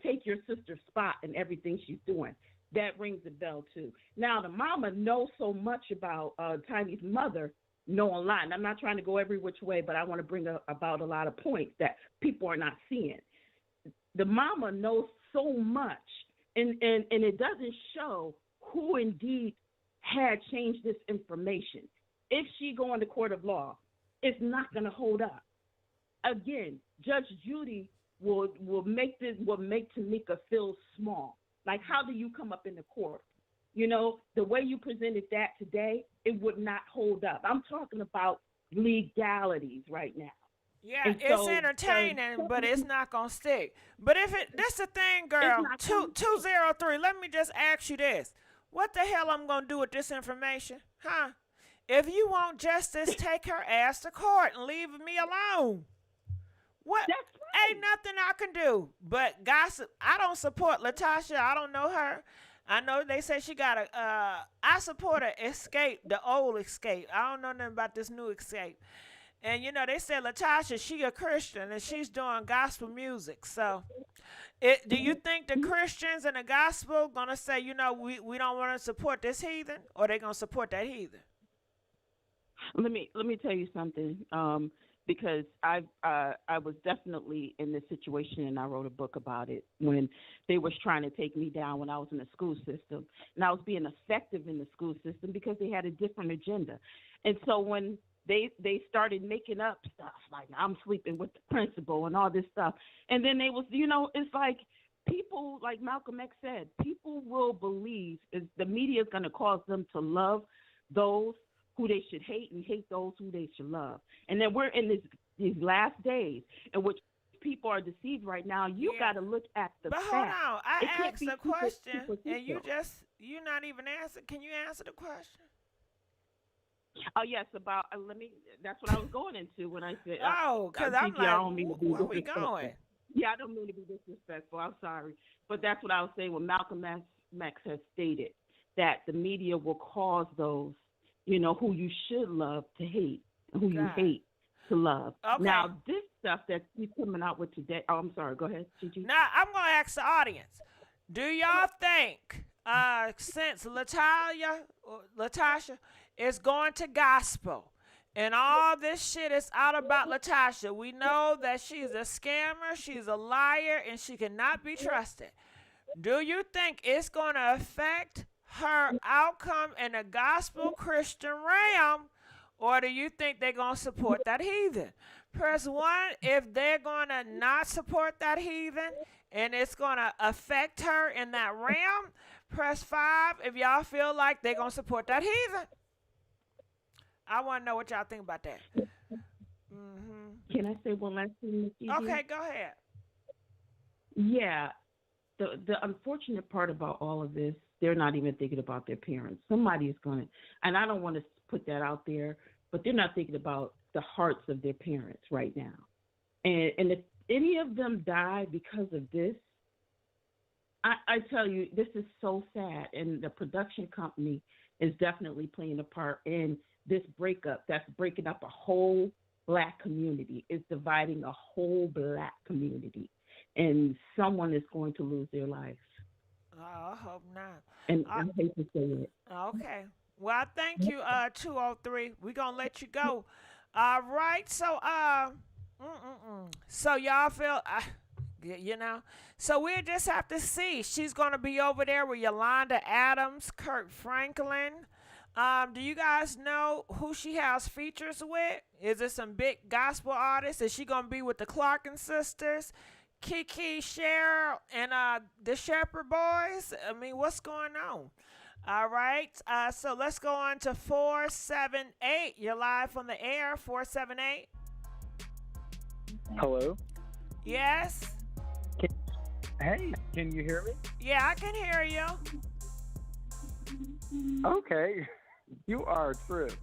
take your sister's spot in everything she's doing, that rings a bell too. Now the mama knows so much about Tiny's mother. No online. I'm not trying to go every which way, but I want to bring about a lot of points that people are not seeing. The mama knows so much, and it doesn't show who indeed had changed this information. If she go in the court of law, it's not going to hold up. Again, Judge Judy will make Tamika feel small. Like, how do you come up in the court? The way you presented that today, it would not hold up. I'm talking about legalities right now. Yeah, it's entertaining, but it's not going to stick. But that's the thing, girl. 203, let me just ask you this. What the hell I'm going to do with this information? Huh? If you want justice, take her ass to court and leave me alone. What? That's right. Ain't nothing I can do. But gossip, I don't support LaTocha. I don't know her. I know they say she got I support her Xscape, the old Xscape. I don't know nothing about this new Xscape. And, they said LaTocha, she a Christian, and she's doing gospel music. So, do you think the Christians and the gospel going to say, we don't want to support this heathen, or they going to support that heathen? Let me tell you something, because I was definitely in this situation, and I wrote a book about it when they was trying to take me down when I was in the school system, and I was being effective in the school system because they had a different agenda. And so when they started making up stuff like I'm sleeping with the principal and all this stuff, and then they was, it's like people, like Malcolm X said, people will believe the media is going to cause them to love those who they should hate and hate those who they should love. And then we're in these last days in which people are deceived right now. You got to look at the But facts. hold on. I asked a question, and you're not even answering. Can you answer the question? Oh, yes, about, that's what I was going into when I said. Because I'm like, where are we going? Yeah, I don't mean to be disrespectful. I'm sorry. But that's what I was saying when Malcolm X has stated that the media will cause those, who you should love to hate, and who you hate to love. Okay. Now, this stuff that he's coming out with today. Oh, I'm sorry. Go ahead, Gigi. Now, I'm going to ask the audience. Do y'all think, since LaTocha is going to gospel, and all this shit is out about LaTocha, we know that she's a scammer, she's a liar, and she cannot be trusted. Do you think it's going to affect her outcome in the gospel Christian realm, or do you think they're going to support that heathen? Press 1 if they're going to not support that heathen and it's going to affect her in that realm. Press 5 if y'all feel like they're going to support that heathen. I want to know what y'all think about that. Mm-hmm. Can I say one last thing? Okay, go ahead. Yeah. The unfortunate part about all of this, they're not even thinking about their parents. Somebody is going to, and I don't want to put that out there, but they're not thinking about the hearts of their parents right now. And if any of them die because of this, I tell you, this is so sad. And the production company is definitely playing a part in this breakup. That's breaking up a whole Black community. It's dividing a whole Black community. And someone is going to lose their life. Oh, I hope not. And I hate to say it. Okay. Well, thank you, 203. We're going to let you go. All right. So, so y'all feel, so we'll just have to see. She's going to be over there with Yolanda Adams, Kirk Franklin, Do you guys know who she has features with? Is it some big gospel artists? Is she gonna be with the Clarkin sisters, Kiki, Cheryl, and the Shepherd Boys? I mean, what's going on? All right. So let's go on to 478. You're live on the air. 478. Hello. Yes. Hey, can you hear me? Yeah, I can hear you. Okay, you are a trip.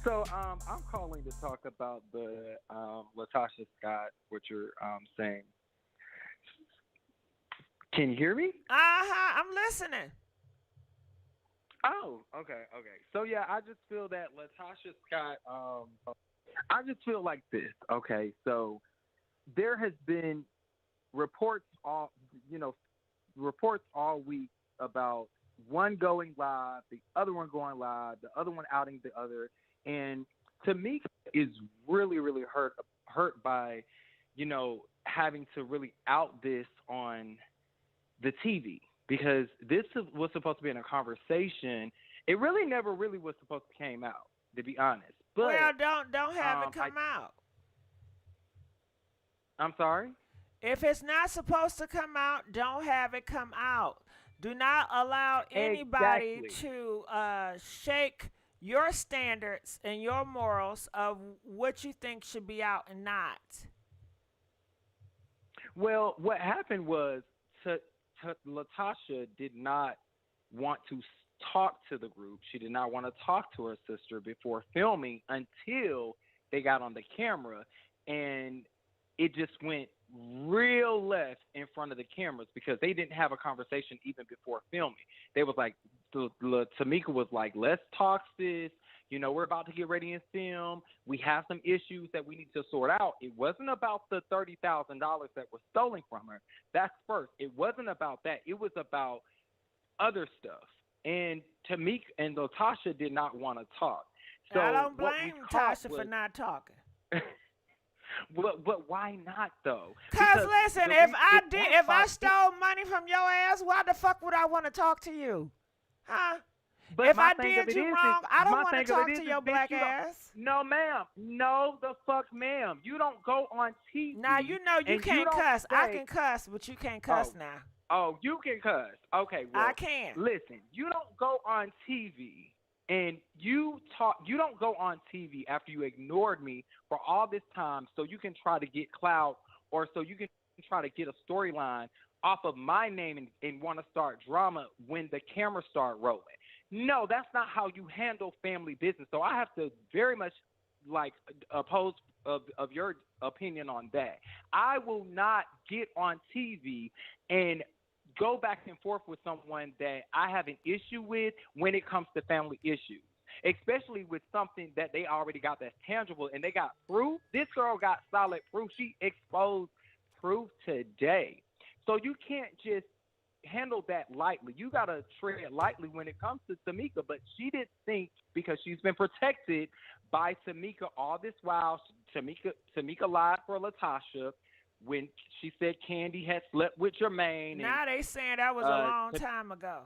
So I'm calling to talk about the LaTocha Scott, what you're saying. Can you hear me? I'm listening. Oh, okay. So yeah, I just feel that LaTocha Scott. I just feel like this. Okay, so there has been reports all week about one going live, the other one going live, the other one outing the other, and Tamika is really, really hurt by, having to really out this on the TV, because this was supposed to be in a conversation. It really never really was supposed to came out, to be honest. But well, don't have it come out. I'm sorry? If it's not supposed to come out, don't have it come out. Do not allow anybody to shake your standards and your morals of what you think should be out and not. Well, what happened was LaTocha did not want to talk to the group. She did not want to talk to her sister before filming until they got on the camera, and it just went real left in front of the cameras because they didn't have a conversation even before filming. They was like, Tamika was like, let's talk this. We're about to get ready and film. We have some issues that we need to sort out. It wasn't about the $30,000 that was stolen from her. That's first. It wasn't about that. It was about other stuff. And Tamika and LaTocha did not want to talk. So I don't blame Tasha for not talking. But why not though? Because listen, if I stole money from your ass, why the fuck would I want to talk to you? Huh? But if I did you wrong, I don't want to talk to your black ass. No, ma'am. No, the fuck, ma'am. You don't go on TV. Now, you can't cuss. I can cuss, but you can't cuss now. Oh, you can cuss. Okay, well, I can. Listen, you don't go on TV and you don't go on TV after you ignored me for all this time so you can try to get clout or so you can try to get a storyline off of my name and want to start drama when the cameras start rolling. No, that's not how you handle family business. So I have to very much oppose of your opinion on that. I will not get on TV and go back and forth with someone that I have an issue with when it comes to family issues, especially with something that they already got that's tangible and they got proof. This girl got solid proof. She exposed proof today. So you can't just handle that lightly. You got to tread lightly when it comes to Tamika, but she didn't think because she's been protected by Tamika all this while. Tamika lied for LaTocha when she said Candy had slept with Jermaine. Now they saying that was a long time ago.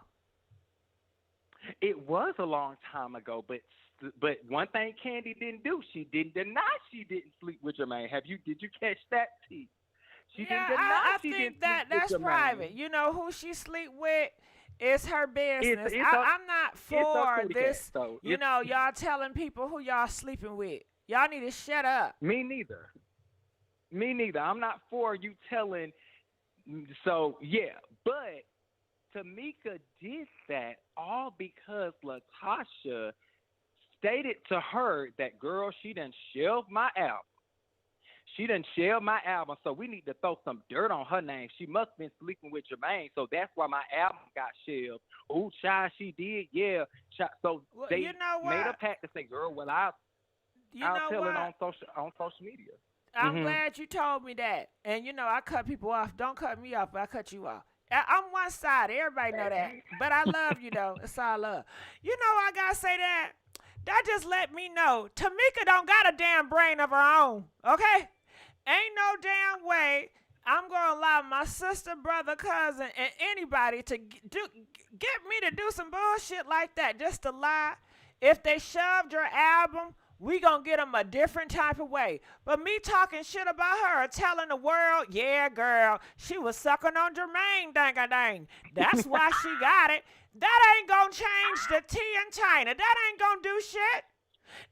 It was a long time ago, but one thing Candy didn't do, she didn't deny she didn't sleep with Jermaine. Did you catch that, T? I think that's private. You know who she sleep with is her business. I'm not for this. Y'all telling people who y'all sleeping with. Y'all need to shut up. Me neither. I'm not for you telling. So yeah, but Tamika did that all because LaTocha stated to her that, girl, she done shelved my album. So we need to throw some dirt on her name. She must have been sleeping with Jermaine, so that's why my album got shelved. Oh, child, she did, yeah. So they made a pact to say, girl, well, I'll tell it on social media. I'm glad you told me that. And, I cut people off. Don't cut me off, but I cut you off. I'm one side. Everybody know that. But I love you, though. It's all love. I got to say that. That just let me know Tamika don't got a damn brain of her own, okay? Ain't no damn way I'm going to allow my sister, brother, cousin, and anybody to get me to do some bullshit like that, just to lie. If they shoved your album, we gonna get them a different type of way. But me talking shit about her, telling the world, yeah, girl, she was sucking on Jermaine, dang-a-dang. That's why she got it. That ain't gonna change the tea in China. That ain't gonna do shit.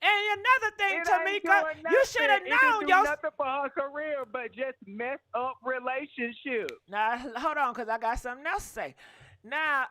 And another thing, Tamika, you should have known your nothing for her career, but just mess up relationships. Now, hold on, because I got something else to say. Now,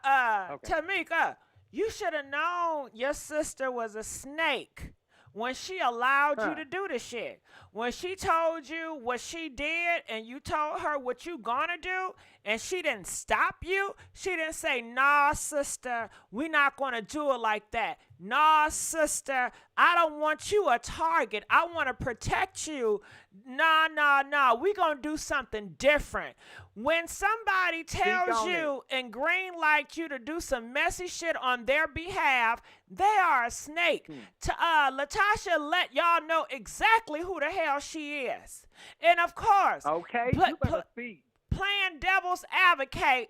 Okay. Tamika, you should have known your sister was a snake when she allowed you to do the shit. When she told you what she did and you told her what you gonna do and she didn't stop you, she didn't say, nah, sister, we not gonna do it like that. Nah, sister, I don't want you a target. I want to protect you. Nah, we gonna do something different. When somebody tells you and green light you to do some messy shit on their behalf, they are a snake. LaTocha let y'all know exactly who the hell she is. And of course, okay, you better speak. Playing devil's advocate,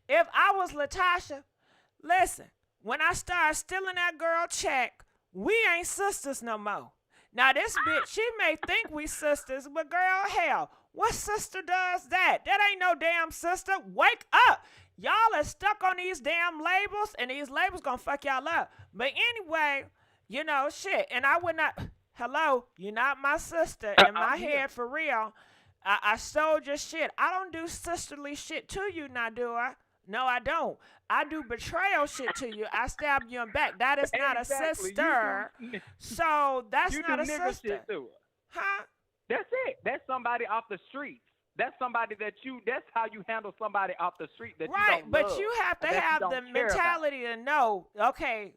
if I was LaTocha, listen, when I start stealing that girl check, we ain't sisters no more. Now this bitch, she may think we sisters, but girl, hell, what sister does that? That ain't no damn sister. Wake up. Y'all are stuck on these damn labels, and these labels gonna fuck y'all up. But anyway, you know, shit. And I would not, hello, you're not my sister. In my head, for real, I sold your shit. I don't do sisterly shit to you now, do I? No, I don't. I do betrayal shit to you. I stab you in back. That is not a sister. So that's not a sister. Shit to her. Huh? That's it. That's somebody off the street. That's somebody that's how you handle somebody off the street that right, you don't but love, you have to have the mentality to know, okay,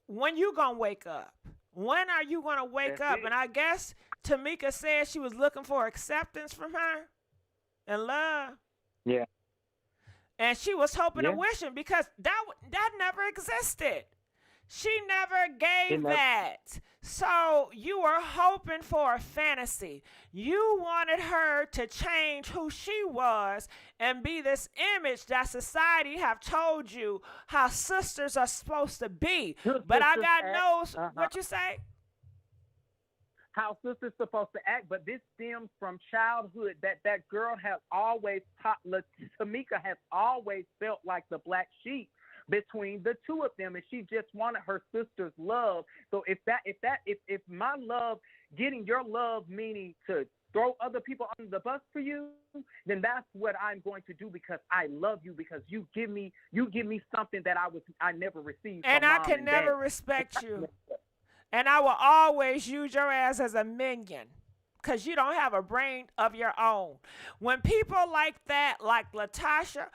when you gonna wake up? When are you gonna wake up? And I guess Tamika said she was looking for acceptance from her and love. Yeah. And she was hoping and wishing because that never existed. She never gave that. So you were hoping for a fantasy. You wanted her to change who she was and be this image that society have told you how sisters are supposed to be. But I got no, what you say? How sisters supposed to act, but this stems from childhood that girl has always taught. Tamika has always felt like the black sheep between the two of them, and she just wanted her sister's love. So if my love, getting your love, meaning to throw other people under the bus for you, then that's what I'm going to do because I love you, because you give me something that I never received. And from I mom can and never dad. respect you. And I will always use your ass as a minion because you don't have a brain of your own. When people like that, like LaTocha,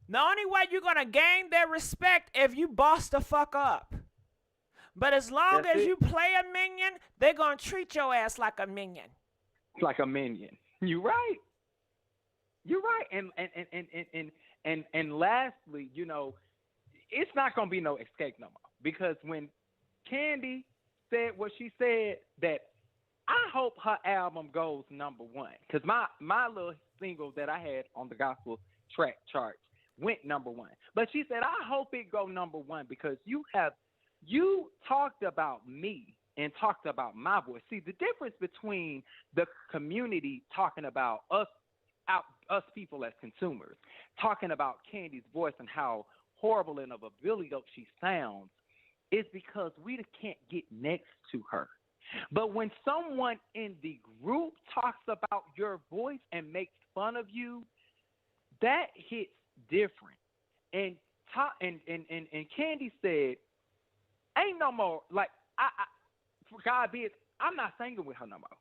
the only way you're going to gain their respect if you boss the fuck up. But as long as you play a minion, they're going to treat your ass like a minion. Like a minion. You're right. You're right. And lastly, you know, it's not going to be no Xscape no more. Because when Candy said what she said, that I hope her album goes number one. Because my little single that I had on the gospel track charts went number one. But she said, I hope it go number one because you talked about me and talked about my voice. See, the difference between the community talking about us people as consumers, talking about Candy's voice and how horrible and of a billy goat she sounds, is because we can't get next to her. But when someone in the group talks about your voice and makes fun of you, that hits different. And Candy said, ain't no more, like, I for God be it, I'm not singing with her no more.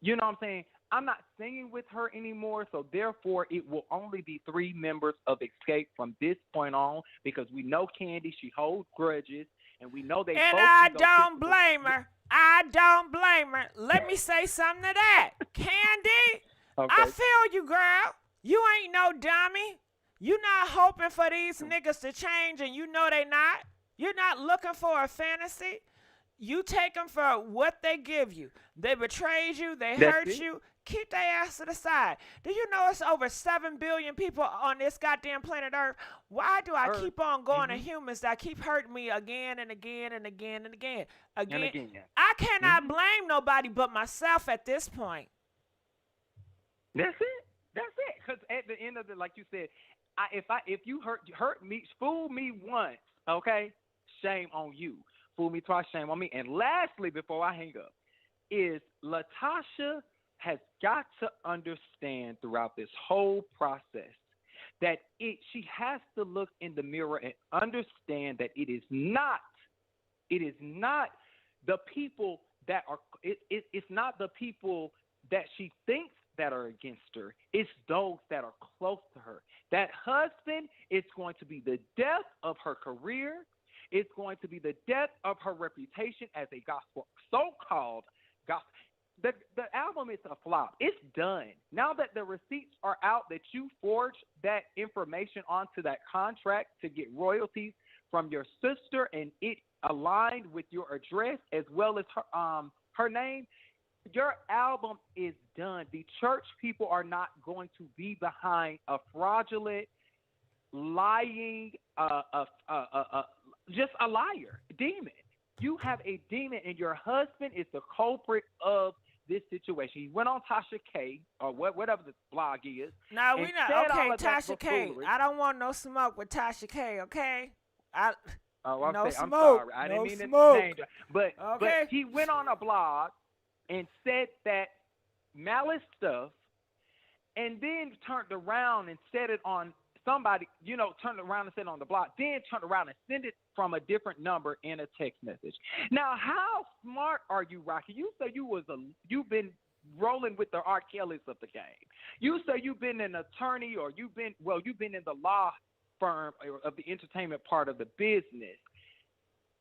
You know what I'm saying? I'm not singing with her anymore, so therefore it will only be 3 members of Xscape from this point on, because we know Candy, she holds grudges, and we know they both. And I don't blame her. I don't blame her. Let me say something to that. Candy, okay. I feel you, girl. You ain't no dummy. You not hoping for these niggas to change, and you know they not. You're not looking for a fantasy. You take them for what they give you. They betrayed you. They hurt you. Keep their ass to the side. Do you know it's over 7 billion people on this goddamn planet Earth? Why do I keep on going to humans that keep hurting me again and again and again and again? Again. I cannot blame nobody but myself at this point. That's it. Because at the end of it, like you said, if you hurt me, fool me once, okay, shame on you. Fool me twice, shame on me. And lastly, before I hang up, is LaTocha has got to understand throughout this whole process that she has to look in the mirror and understand that it is not the people that are it's not the people that she thinks that are against her. It's those that are close to her. That husband is going to be the death of her career. It's going to be the death of her reputation as a so-called gospel. The album is a flop. It's done. Now that the receipts are out that you forged that information onto that contract to get royalties from your sister and it aligned with your address as well as her name, your album is done. The church people are not going to be behind a fraudulent, lying, just a liar, demon. You have a demon, and your husband is the culprit of this situation. He went on Tasha K, or whatever the blog is. No, we not. Okay, Tasha K. I don't want no smoke with Tasha K, okay? No smoke. I'm sorry. I didn't mean to name her. But he went on a blog and said that malice stuff and then turned around and said it on somebody, turned around and said it on the blog, then turned around and sent it from a different number in a text message. Now, how smart are you, Rocky? You say you've been rolling with the R. Kellys of the game. You say you've been an attorney or you've been in the law firm of the entertainment part of the business.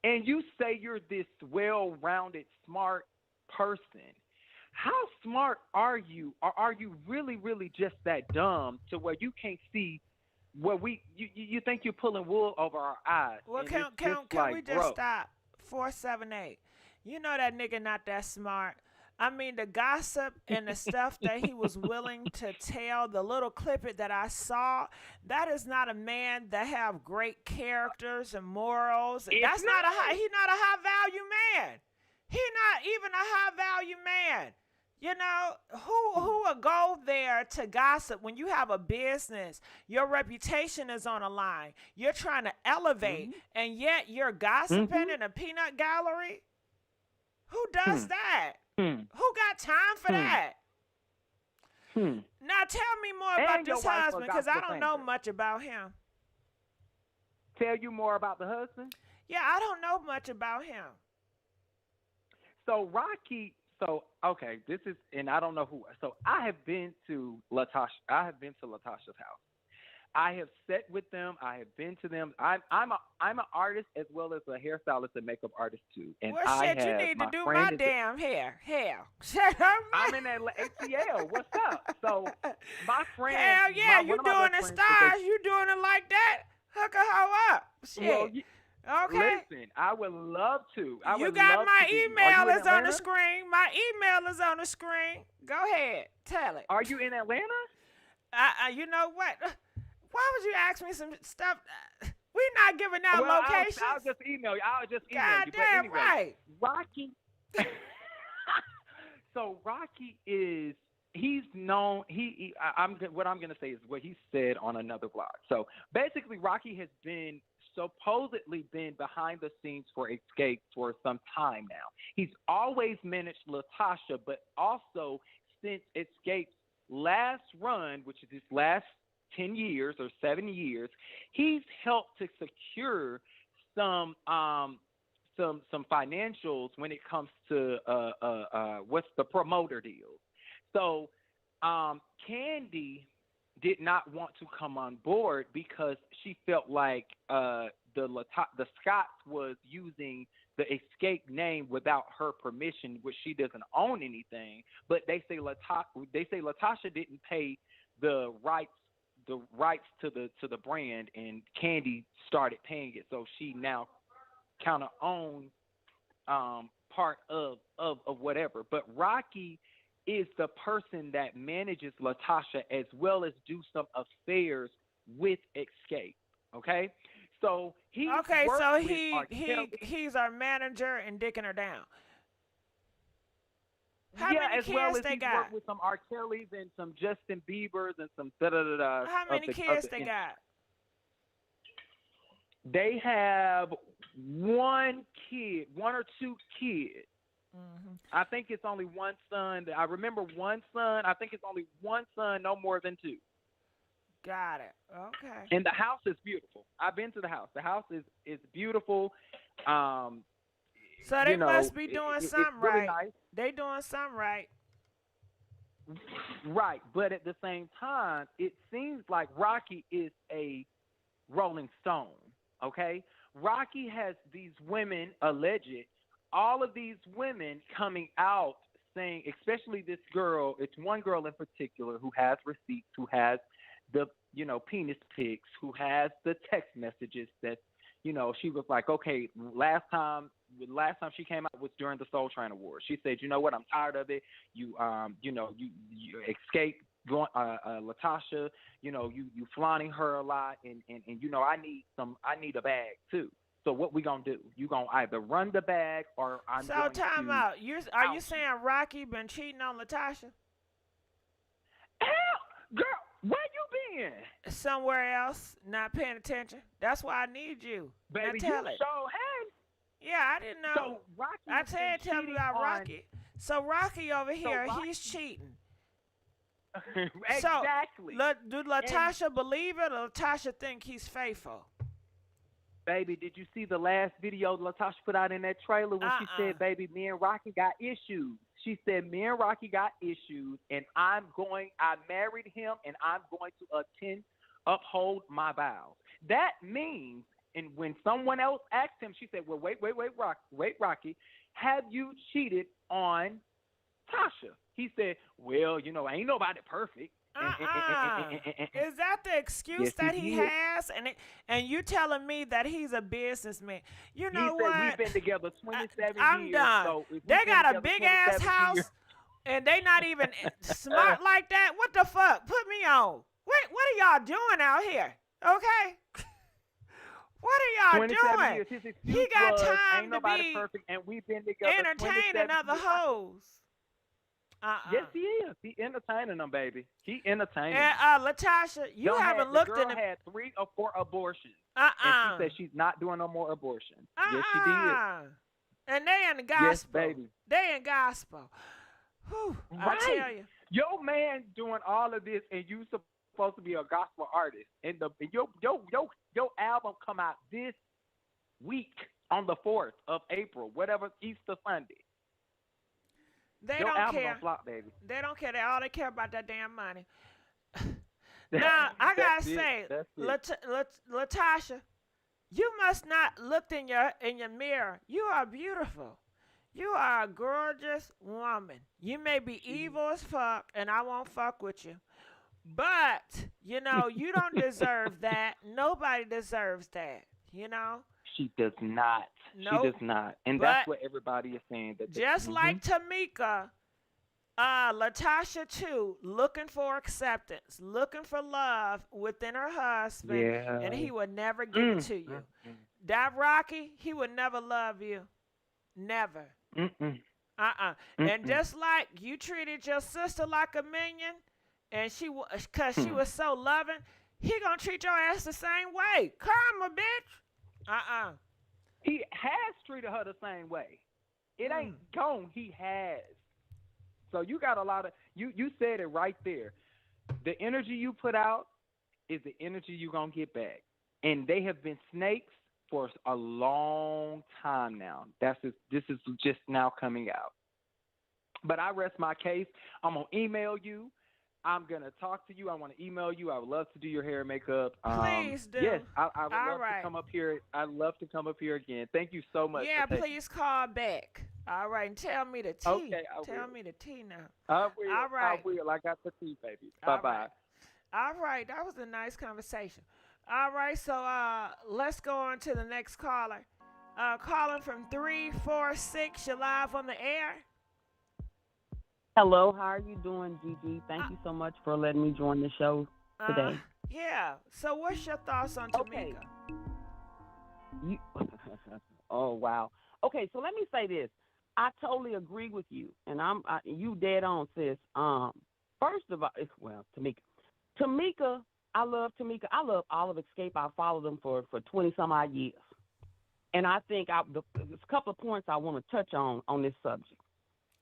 And you say you're this well-rounded, smart person. How smart are you? Or are you really, really just that dumb to where you can't see where you think you're pulling wool over our eyes? Well, can we just stop? 478. You know that nigga not that smart. I mean, the gossip and the stuff that he was willing to tell, the little clip that I saw, that is not a man that have great characters and morals. He's not a high value man. He not even a high value man. Who will go there to gossip when you have a business? Your reputation is on the line. You're trying to elevate, and yet you're gossiping in a peanut gallery? Who does that? Who got time for that? Now tell me more about this husband, because I don't know much about him. Tell you more about the husband? Yeah, I don't know much about him. So Rocky, this is, and I don't know who. So I have been to LaTocha. I have been to LaTocha's house. I have sat with them. I have been to them. I'm an artist as well as a hairstylist and makeup artist too. And you need to do my damn hair. Hell, I'm in ATL. What's up? So my friend. Hell yeah, you doing the stars? You doing it like that? Hook a hoe up. Shit. Okay. Listen, I would love to. You got my email is on the screen. My email is on the screen. Go ahead. Tell it. Are you in Atlanta? You know what? Why would you ask me some stuff? We're not giving out locations. I'll just email you. God damn anyway, right. Rocky. So Rocky is, he's known, what I'm going to say is what he said on another blog. So basically Rocky has supposedly been behind the scenes for Xscape for some time now. He's always managed LaTocha, but also since Xscape's last run, which is his last 10 years or 7 years, he's helped to secure some financials when it comes to what's the promoter deal. So Candy did not want to come on board because she felt like the Scotts was using the Xscape name without her permission, which she doesn't own anything. But they say LaTocha didn't pay the rights to the brand, and Candy started paying it, so she now kind of owns part of whatever. But Rocky is the person that manages LaTocha as well as do some affairs with Xscape. Okay, so he Okay, worked so with R. Kelly. he's our manager and dicking her down. How Yeah, many as well kids as they he's got? worked with some R. Kellys and some Justin Biebers and some da da da da. How many kids they got? They have one or two kids. Mm-hmm. I think it's only one son. I remember one son. I think it's only one son, no more than two. Got it. Okay. And the house is beautiful. I've been to the house. The house is beautiful. So they must be doing something really right. nice. They doing something right. Right, but at the same time, it seems like Rocky is a Rolling Stone. Okay, Rocky has these women alleged. All of these women coming out saying, especially this girl. It's one girl in particular who has receipts, who has the penis pics, who has the text messages that she was like, okay, last time she came out was during the Soul Train Awards. She said, you know what, I'm tired of it. You Xscape going LaTocha, you flaunting her a lot, and I need a bag too. So what we gonna do? You gonna either run the bag or I'm so going time to out. Are you saying Rocky been cheating on LaTocha? Girl, where you been? Somewhere else, not paying attention. That's why I need you. Baby, now tell you it. so hey. Yeah, I didn't know. So Rocky I tell me about Rocky. So Rocky over here, Rocky- he's cheating. Exactly. So, do LaTocha believe it, or LaTocha think he's faithful? Baby, did you see the last video LaTocha put out in that trailer when she said, baby, me and Rocky got issues? She said, me and Rocky got issues, and I married him, and I'm going to uphold my vows. That means, and when someone else asked him, she said, well, wait, Rocky, have you cheated on Tasha? He said, well, ain't nobody perfect. Is that the excuse that he has? And you telling me that he's a businessman? You know he said what? We've been together 27 years. I'm done. So they got a big ass house, and they not even smart like that. What the fuck? Put me on. What are y'all doing out here? Okay. What are y'all doing? Years. His excuse He got was, time ain't to nobody be perfect, and we've been together entertaining 27 other years. hoes. Yes, he is. He entertaining them, baby. He entertaining And LaTocha, you haven't looked the in girl the. had 3 or 4 abortions. And she said she's not doing no more abortions. Yes, she did. And they in the gospel. Yes, baby. They in gospel. Whew, Right. I tell you. Your man doing all of this, and you supposed to be a gospel artist. And your album come out this week on the 4th of April, whatever, Easter Sunday. They Your don't album care. gonna flop, baby. They don't care. All they care about that damn money. Now I gotta say, LaTocha, you must not looked in your mirror. You are beautiful. You are a gorgeous woman. You may be evil as fuck, and I won't fuck with you. But you don't deserve that. Nobody deserves that. She does not. Nope. She does not. And that's what everybody is saying. That Just like Tamika, LaTocha too, looking for acceptance, looking for love within her husband, and he would never give it to you. That Rocky, he would never love you. Never. And just like you treated your sister like a minion, and because she was so loving, he gonna treat your ass the same way. Karma, bitch. He has treated her the same way. It ain't gone. He has. So you got a lot of you said it right there. The energy you put out is the energy you're gonna get back. And they have been snakes for a long time now. This is just now coming out. But I rest my case. I'm gonna email you. I'm gonna talk to you. I want to email you. I would love to do your hair and makeup. Please do. Yes, I would love to come up here. I'd love to come up here again. Thank you so much. Yeah, please call back. All right, and tell me the tea. Okay, tell me the tea now. I will. All right. I will. I got the tea, baby. All Bye-bye. right. All right, that was a nice conversation. All right, so let's go on to the next caller. Calling from 346, you're live on the air. Hello, how are you doing, Gigi? Thank you so much for letting me join the show today. Yeah. So what's your thoughts on Okay. Tamika? You, oh wow. Okay, so let me say this. I totally agree with you, and you dead on, sis. First of all, Tamika, I love Tamika. I love all of Xscape. I followed them for 20 some odd years, and I think there's a couple of points I want to touch on this subject.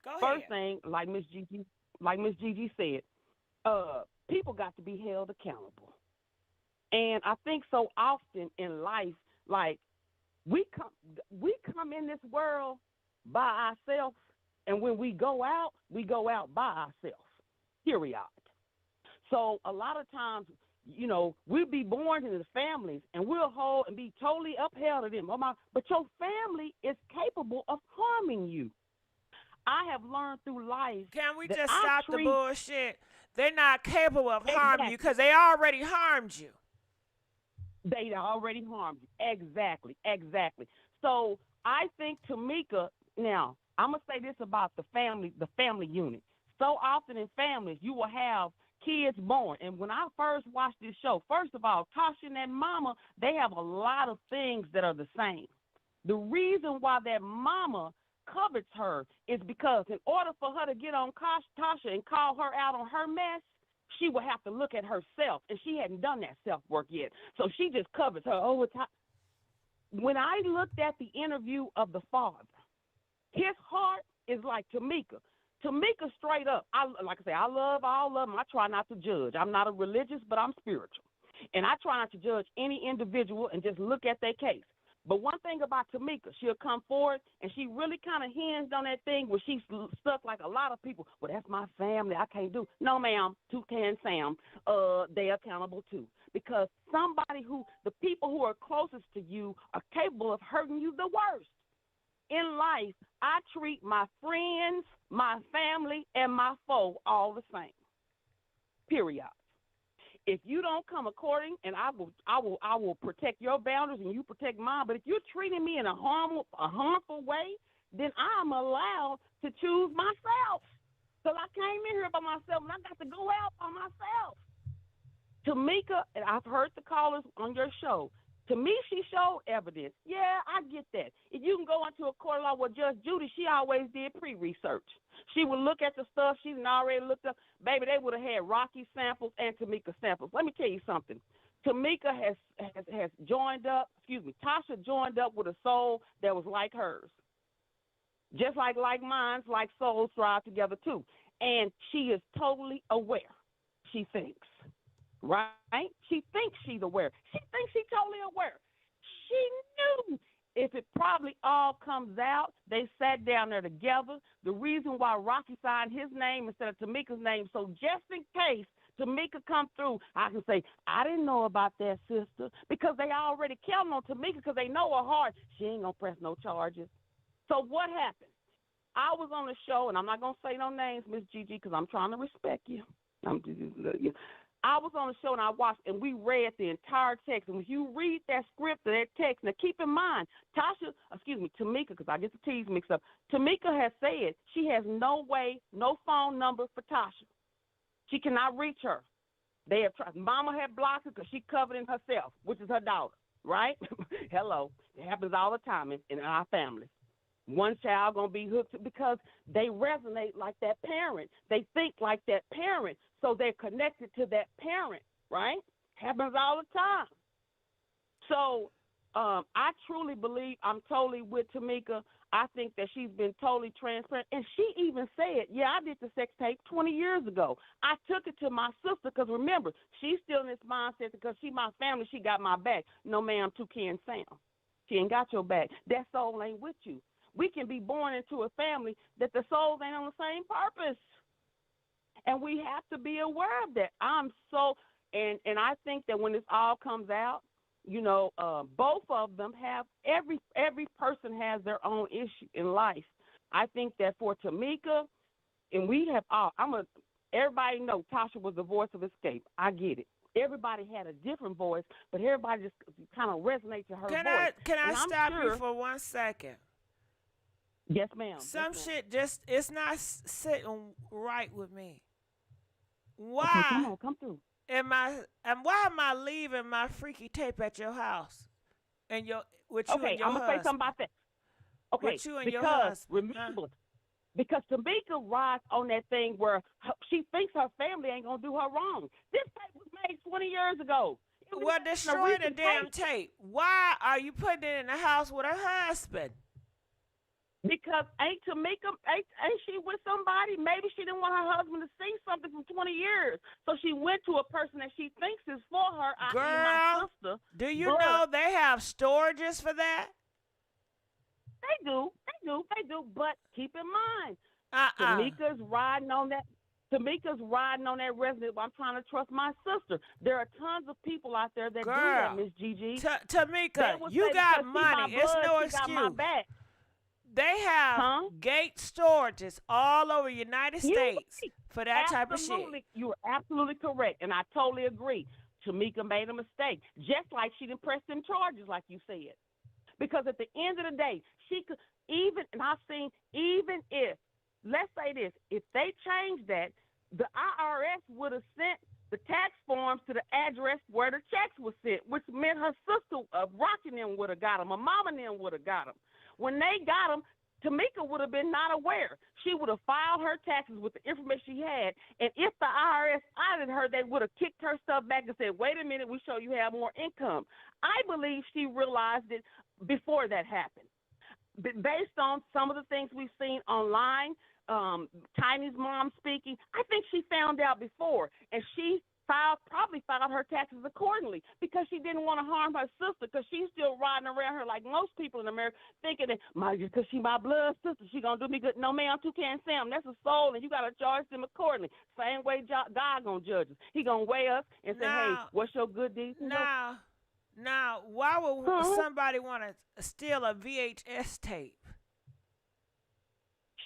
Go ahead. First thing, like Miss Gigi said, people got to be held accountable. And I think so often in life, like we come in this world by ourselves, and when we go out by ourselves. Period. So a lot of times, we'll be born into families, and we'll hold and be totally upheld to them. But your family is capable of harming you. I have learned through life. Can we that just I stop the treat- bullshit? They're not capable of harming you Exactly. because they already harmed you. They already harmed you. Exactly. So I think Tamika, now, I'm going to say this about the family unit. So often in families, you will have kids born. And when I first watched this show, first of all, Tasha and that mama, they have a lot of things that are the same. The reason why that mama covets her is because in order for her to get on Tasha and call her out on her mess, she would have to look at herself, and she hadn't done that self-work yet. So she just covers her. When I looked at the interview of the father, his heart is like Tamika. Tamika straight up, like I say, I love all of them. I try not to judge. I'm not a religious, but I'm spiritual. And I try not to judge any individual and just look at their case. But one thing about Tamika, she'll come forward, and she really kind of hinged on that thing where she's stuck like a lot of people. Well, that's my family. I can't do. No, ma'am. Toucan Sam, they're accountable too. Because the people who are closest to you are capable of hurting you the worst. In life, I treat my friends, my family, and my foe all the same. Period. If you don't come according, and I will protect your boundaries and you protect mine. But if you're treating me in a harmful way, then I'm allowed to choose myself. Because I came in here by myself and I got to go out by myself. Tamika, and I've heard the callers on your show. To me, she showed evidence. Yeah, I get that. If you can go into a court of law with Judge Judy, she always did pre-research. She would look at the stuff she's already looked up. Baby, they would have had Rocky samples and Tamika samples. Let me tell you something. Tamika has joined up, Tasha joined up with a soul that was like hers. Just like minds, like souls thrive together too. And she is totally aware, she thinks. Right? She thinks she's aware. She thinks she's totally aware. She knew if it probably all comes out, they sat down there together. The reason why Rocky signed his name instead of Tamika's name, so just in case Tamika come through, I can say, I didn't know about that, sister, because they already counting on Tamika because they know her heart. She ain't going to press no charges. So what happened? I was on the show, and I'm not going to say no names, Miss Gigi, because I'm trying to respect you. I was on the show and I watched, and we read the entire text. And if you read that script or that text, now keep in mind, Tamika, because I get the T's mixed up. Tamika has said she has no phone number for Tasha. She cannot reach her. They have tried. Mama had blocked her because she covered in herself, which is her daughter, right? Hello. It happens all the time in our families. One child going to be hooked because they resonate like that parent. They think like that parent, so they're connected to that parent, right? Happens all the time. So I truly believe I'm totally with Tamika. I think that she's been totally transparent. And she even said, yeah, I did the sex tape 20 years ago. I took it to my sister because, remember, she's still in this mindset because she my family, she got my back. No, ma'am, Toucan Sam. She ain't got your back. That soul ain't with you. We can be born into a family that the souls ain't on the same purpose. And we have to be aware of that. And I think that when this all comes out, both of them have, every person has their own issue in life. I think that for Tamika, and we have everybody know Tasha was the voice of Xscape. I get it. Everybody had a different voice, but everybody just kind of resonates to her voice. Can I stop you for 1 second? Yes, ma'am. Some Yes, ma'am. shit just it's not sitting right with me. Okay, come Why on, come through. why am I leaving my freaky tape at your house and your with you Okay, and your I'm gonna say something husband? about that. Okay, With you and your because husband, huh? remember, because Tamika rides on that thing where she thinks her family ain't gonna do her wrong. This tape was made 20 years ago. It was Well, made in a destroy the recent damn tape tape. Why are you putting it in the house with her husband? because ain't Tamika ain't she with somebody? Maybe she didn't want her husband to see something from 20 years, so she went to a person that she thinks is for her, i.e., my Girl, sister. do you Blood. know they have storages for that? They do. But keep in mind, Uh-uh. Tamika's riding on that. Tamika's riding on that resident. I'm trying to trust my sister. There are tons of people out there that do that, Girl, Miss Gigi. Tamika, would you say got because she my money. It's blood, no she got my excuse. back. They have Huh? gate storages all over the United You States right. for that type of Absolutely, shit. you are absolutely correct, and I totally agree. Tamika made a mistake, just like she didn't press them charges, like you said. Because at the end of the day, she could even, and I've seen, even if, let's say this, if they changed that, the IRS would have sent the tax forms to the address where the checks were sent, which meant her sister, Rocky them would have got them, her mama and them would have got them. When they got them, Tamika would have been not aware. She would have filed her taxes with the information she had, and if the IRS audited her, they would have kicked her stuff back and said, wait a minute, we show you have more income. I believe she realized it before that happened. Based on some of the things we've seen online, Tiny's mom speaking, I think she found out before, and she probably filed her taxes accordingly because she didn't want to harm her sister because she's still riding around her like most people in America thinking that because she's my blood sister, she going to do me good. No, ma'am, Toucan Sam, that's a soul, and you got to charge them accordingly. Same way God going to judge us. He going to weigh us and say, hey, what's your good deeds? Now, why would somebody want to steal a VHS tape?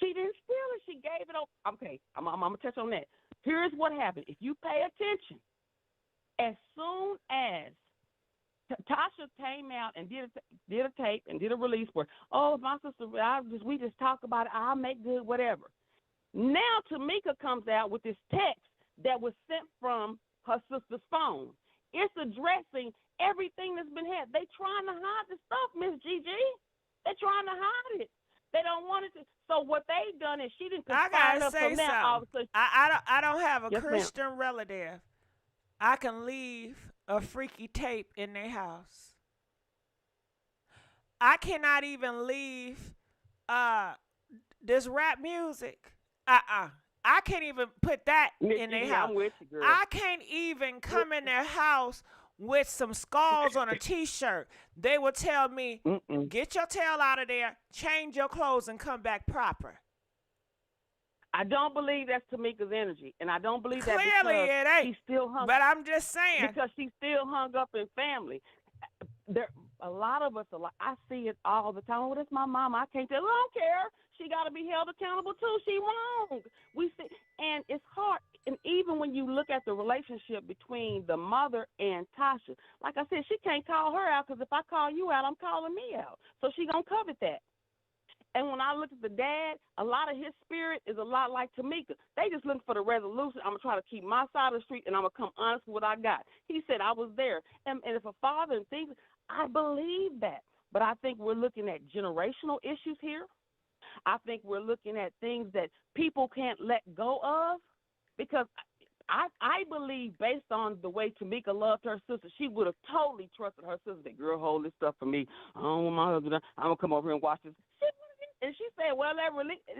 She didn't steal it. She gave it up. Okay, I'm going to touch on that. Here's what happened. If you pay attention, as soon as Tasha came out and did a tape and did a release where, oh, my sister, we just talk about it. I'll make good, whatever. Now Tamika comes out with this text that was sent from her sister's phone. It's addressing everything that's been had. They trying to hide the stuff, Miss Gigi. They trying to hide it. They don't want it to. So what they done is she didn't conspire up from now. All of a sudden, I don't have a yes, Christian relative. I can leave a freaky tape in their house. I cannot even leave this rap music. I can't even put that in their house. I'm with you, girl. I can't even come in their house with some skulls on a T-shirt. They will tell me, get your tail out of there, change your clothes, and come back proper. I don't believe that's Tamika's energy, and I don't believe that Clearly because it ain't. she's still hung. But I'm just saying. Because she's still hung up in family. A lot of us, I see it all the time. Well, that's my mama. I can't tell. I don't care. She got to be held accountable too. She wrong. We see, and it's hard. And even when you look at the relationship between the mother and Tasha, like I said, she can't call her out because if I call you out, I'm calling me out. So she gonna covet that. And when I look at the dad, a lot of his spirit is a lot like Tamika. They just looking for the resolution. I'm going to try to keep my side of the street, and I'm going to come honest with what I got. He said I was there. And if a father and things, I believe that. But I think we're looking at generational issues here. I think we're looking at things that people can't let go of because I believe based on the way Tamika loved her sister, she would have totally trusted her sister. That girl, hold this stuff for me. I don't want my husband. I'm going to come over here and watch this. And she said, well,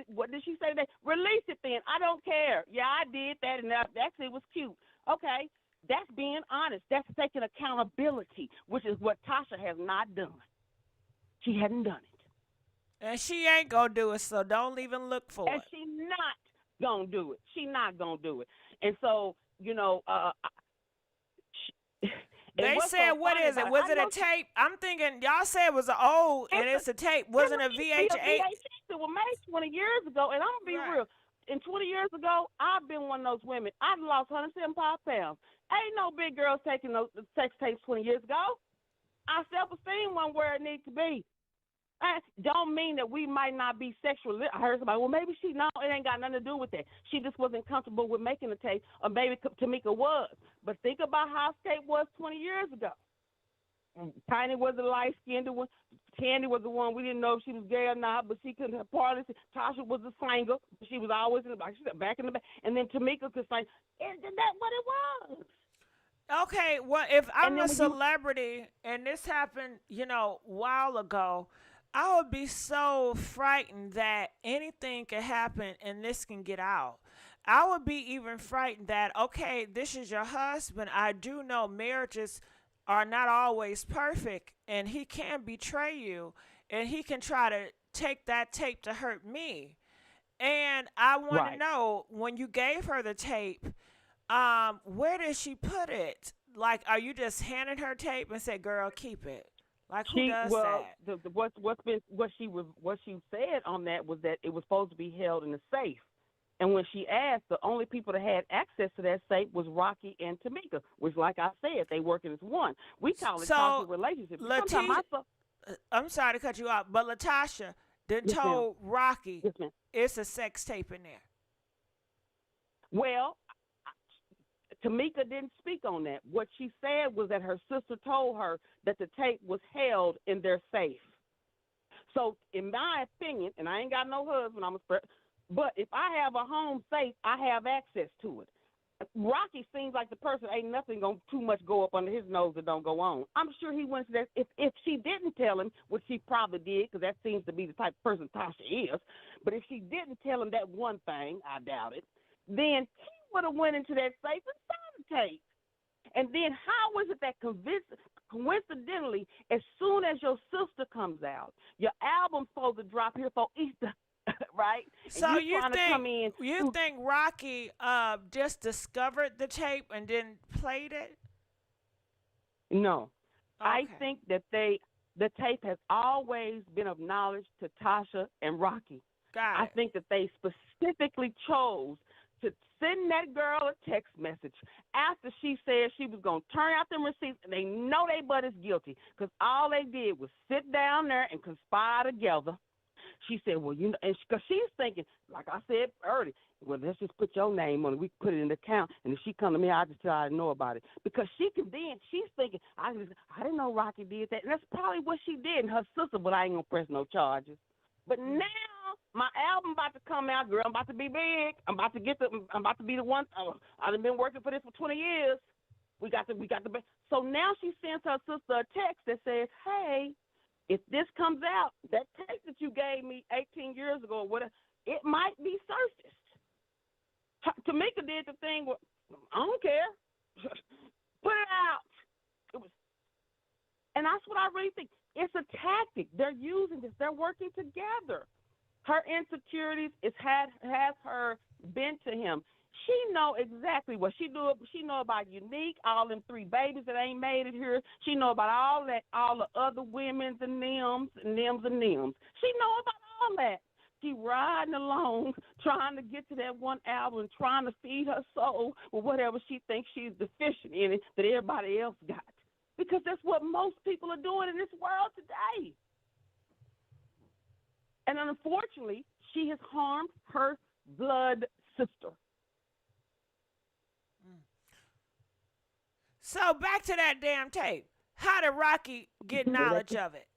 what did she say today? Release it then. I don't care. Yeah, I did that, and that it was cute. Okay, that's being honest. That's taking accountability, which is what Tasha has not done. She hadn't done it. And she ain't going to do it, so don't even look for it. And she's not going to do it. She's not going to do it. And so, they said, what is it? Was it a tape? I'm thinking, y'all said it was an old, and it's a tape. Wasn't a VHS? It was made 20 years ago, and I'm going to be real. And 20 years ago, I've been one of those women. I've lost 175 pounds. Ain't no big girls taking those sex tapes 20 years ago. Our self-esteem wasn't where it needs to be. don't mean that we might not be sexual. I heard somebody, well, maybe it ain't got nothing to do with that. She just wasn't comfortable with making the tape, or maybe Tamika was. But think about how Xscape was 20 years ago. Tiny was the light-skinned one. Tandy was the one we didn't know if she was gay or not, but she couldn't have parties. Tasha was a singer. She was always in the back. She was back in the back. And then Tamika could sing. Isn't that what it was? Okay, well, if I'm a celebrity and this happened, a while ago, I would be so frightened that anything can happen and this can get out. I would be even frightened that, okay, this is your husband. I do know marriages are not always perfect, and he can betray you, and he can try to take that tape to hurt me. And I want to know, when you gave her the tape, where did she put it? Like, are you just handing her tape and say, "Girl, keep it"? Like, who does that? What she said on that was that it was supposed to be held in a safe. And when she asked, the only people that had access to that safe was Rocky and Tamika, which, like I said, they working as one. We call it toxic relationship. I'm sorry to cut you off, but LaTocha told Rocky it's a sex tape in there. Well, Tamika didn't speak on that. What she said was that her sister told her that the tape was held in their safe. So, in my opinion, and I ain't got no husband, but if I have a home safe, I have access to it. Rocky seems like the person ain't nothing going to too much go up under his nose that don't go on. I'm sure he went to that. If she didn't tell him, which she probably did, because that seems to be the type of person Tasha is, but if she didn't tell him that one thing, I doubt it, then he would have went into that safe and found the tape. And then how is it that coincidentally, as soon as your sister comes out, your album's supposed to drop here for Easter, right? So you think Rocky just discovered the tape and then played it? No. Okay. I think that the tape has always been of knowledge to Tasha and Rocky. Got it. I think that they specifically chose to send that girl a text message after she said she was going to turn out them receipts, and they know they butt is guilty because all they did was sit down there and conspire together. She said, well, because she's thinking, like I said earlier, well, let's just put your name on it. We can put it in the account, and if she come to me, I'll just tell her I know about it. Because she's thinking, I didn't know Rocky did that. And that's probably what she did. And her sister, but I ain't going to press no charges. But now my album about to come out, girl. I'm about to be big. I'm about to be the one. I've been working for this for 20 years. We got the. So now she sends her sister a text that says, hey, if this comes out, that tape that you gave me 18 years ago, or whatever, it might be surfaced. Tamika did the thing where, I don't care. Put it out. And that's what I really think. It's a tactic. They're using this. They're working together. Her insecurities has her bent to him. She know exactly what she do. She know about Unique, all them 3 babies that ain't made it here. She know about all that, all the other women's and Nims. She know about all that. She riding along, trying to get to that one album, trying to feed her soul with whatever she thinks she's deficient in it that everybody else got. Because that's what most people are doing in this world today. And unfortunately, she has harmed her blood sister. So back to that damn tape. How did Rocky get knowledge of it?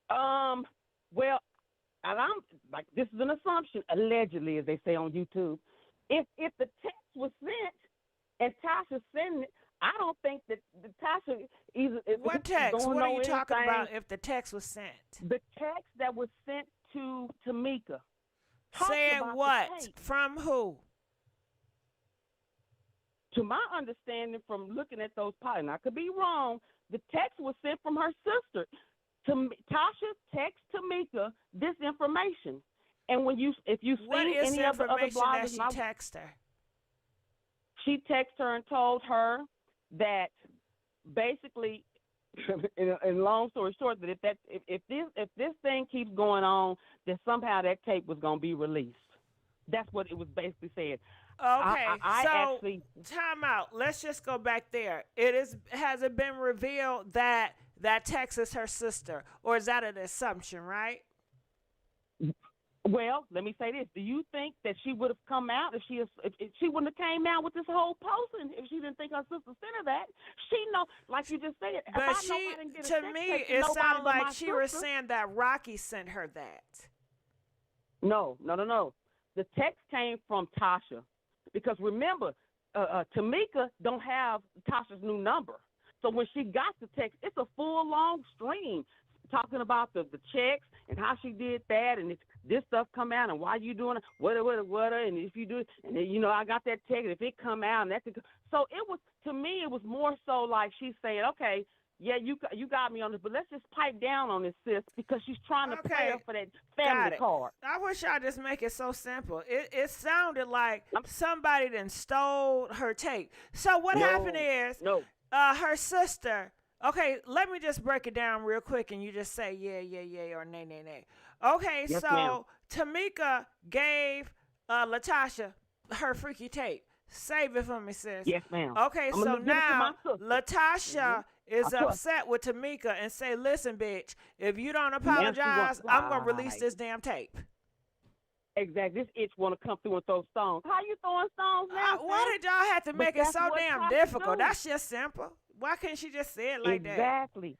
Well, and I'm like, this is an assumption, allegedly, as they say on YouTube. If the text was sent and Tasha sent it, I don't think that the Tasha either. What text? What are you talking about? If the text was sent, the text that was sent to Tamika. Saying what? From who? To my understanding, from looking at those posts, and I could be wrong, the text was sent from her sister. Tasha text Tamika this information, and if you see any of the other bloggers, that she texted her? She texted her and told her that basically, in long story short, that if this thing keeps going on, that somehow that tape was going to be released. That's what it was basically saying. Okay, time out. Let's just go back there. Has it been revealed that that text is her sister, or is that an assumption, right? Well, let me say this. Do you think that she would have come out if she wouldn't have came out with this whole post, and if she didn't think her sister sent her that? She know, like you just said. But to me, it sounded like she was saying that Rocky sent her that. No. The text came from Tasha, because remember, Tamika don't have Tasha's new number. So when she got the text, it's a full long stream talking about the checks and how she did that, and if this stuff come out, and why you doing it, what, and if you do it, and then, you know, I got that text, if it come out, and that could, so it was, to me, it was more so like she's saying, okay, yeah, you got me on this, but let's just pipe down on this, sis, because she's trying to prepare for that family card. I wish y'all just make it so simple. It sounded like somebody then stole her tape. So what happened is her sister. Okay, let me just break it down real quick, and you just say yeah, or nay. Okay, yes, so ma'am. Tamika gave LaTocha her freaky tape. Save it for me, sis. Yes, ma'am. Okay, so now LaTocha is upset with Tamika and say, listen, bitch, if you don't apologize, I'm going to release this damn tape. Exactly. This itch want to come through and throw stones. How you throwing stones now? Why did y'all have to make it so damn difficult? That's just simple. Why couldn't she just say it like that? Exactly.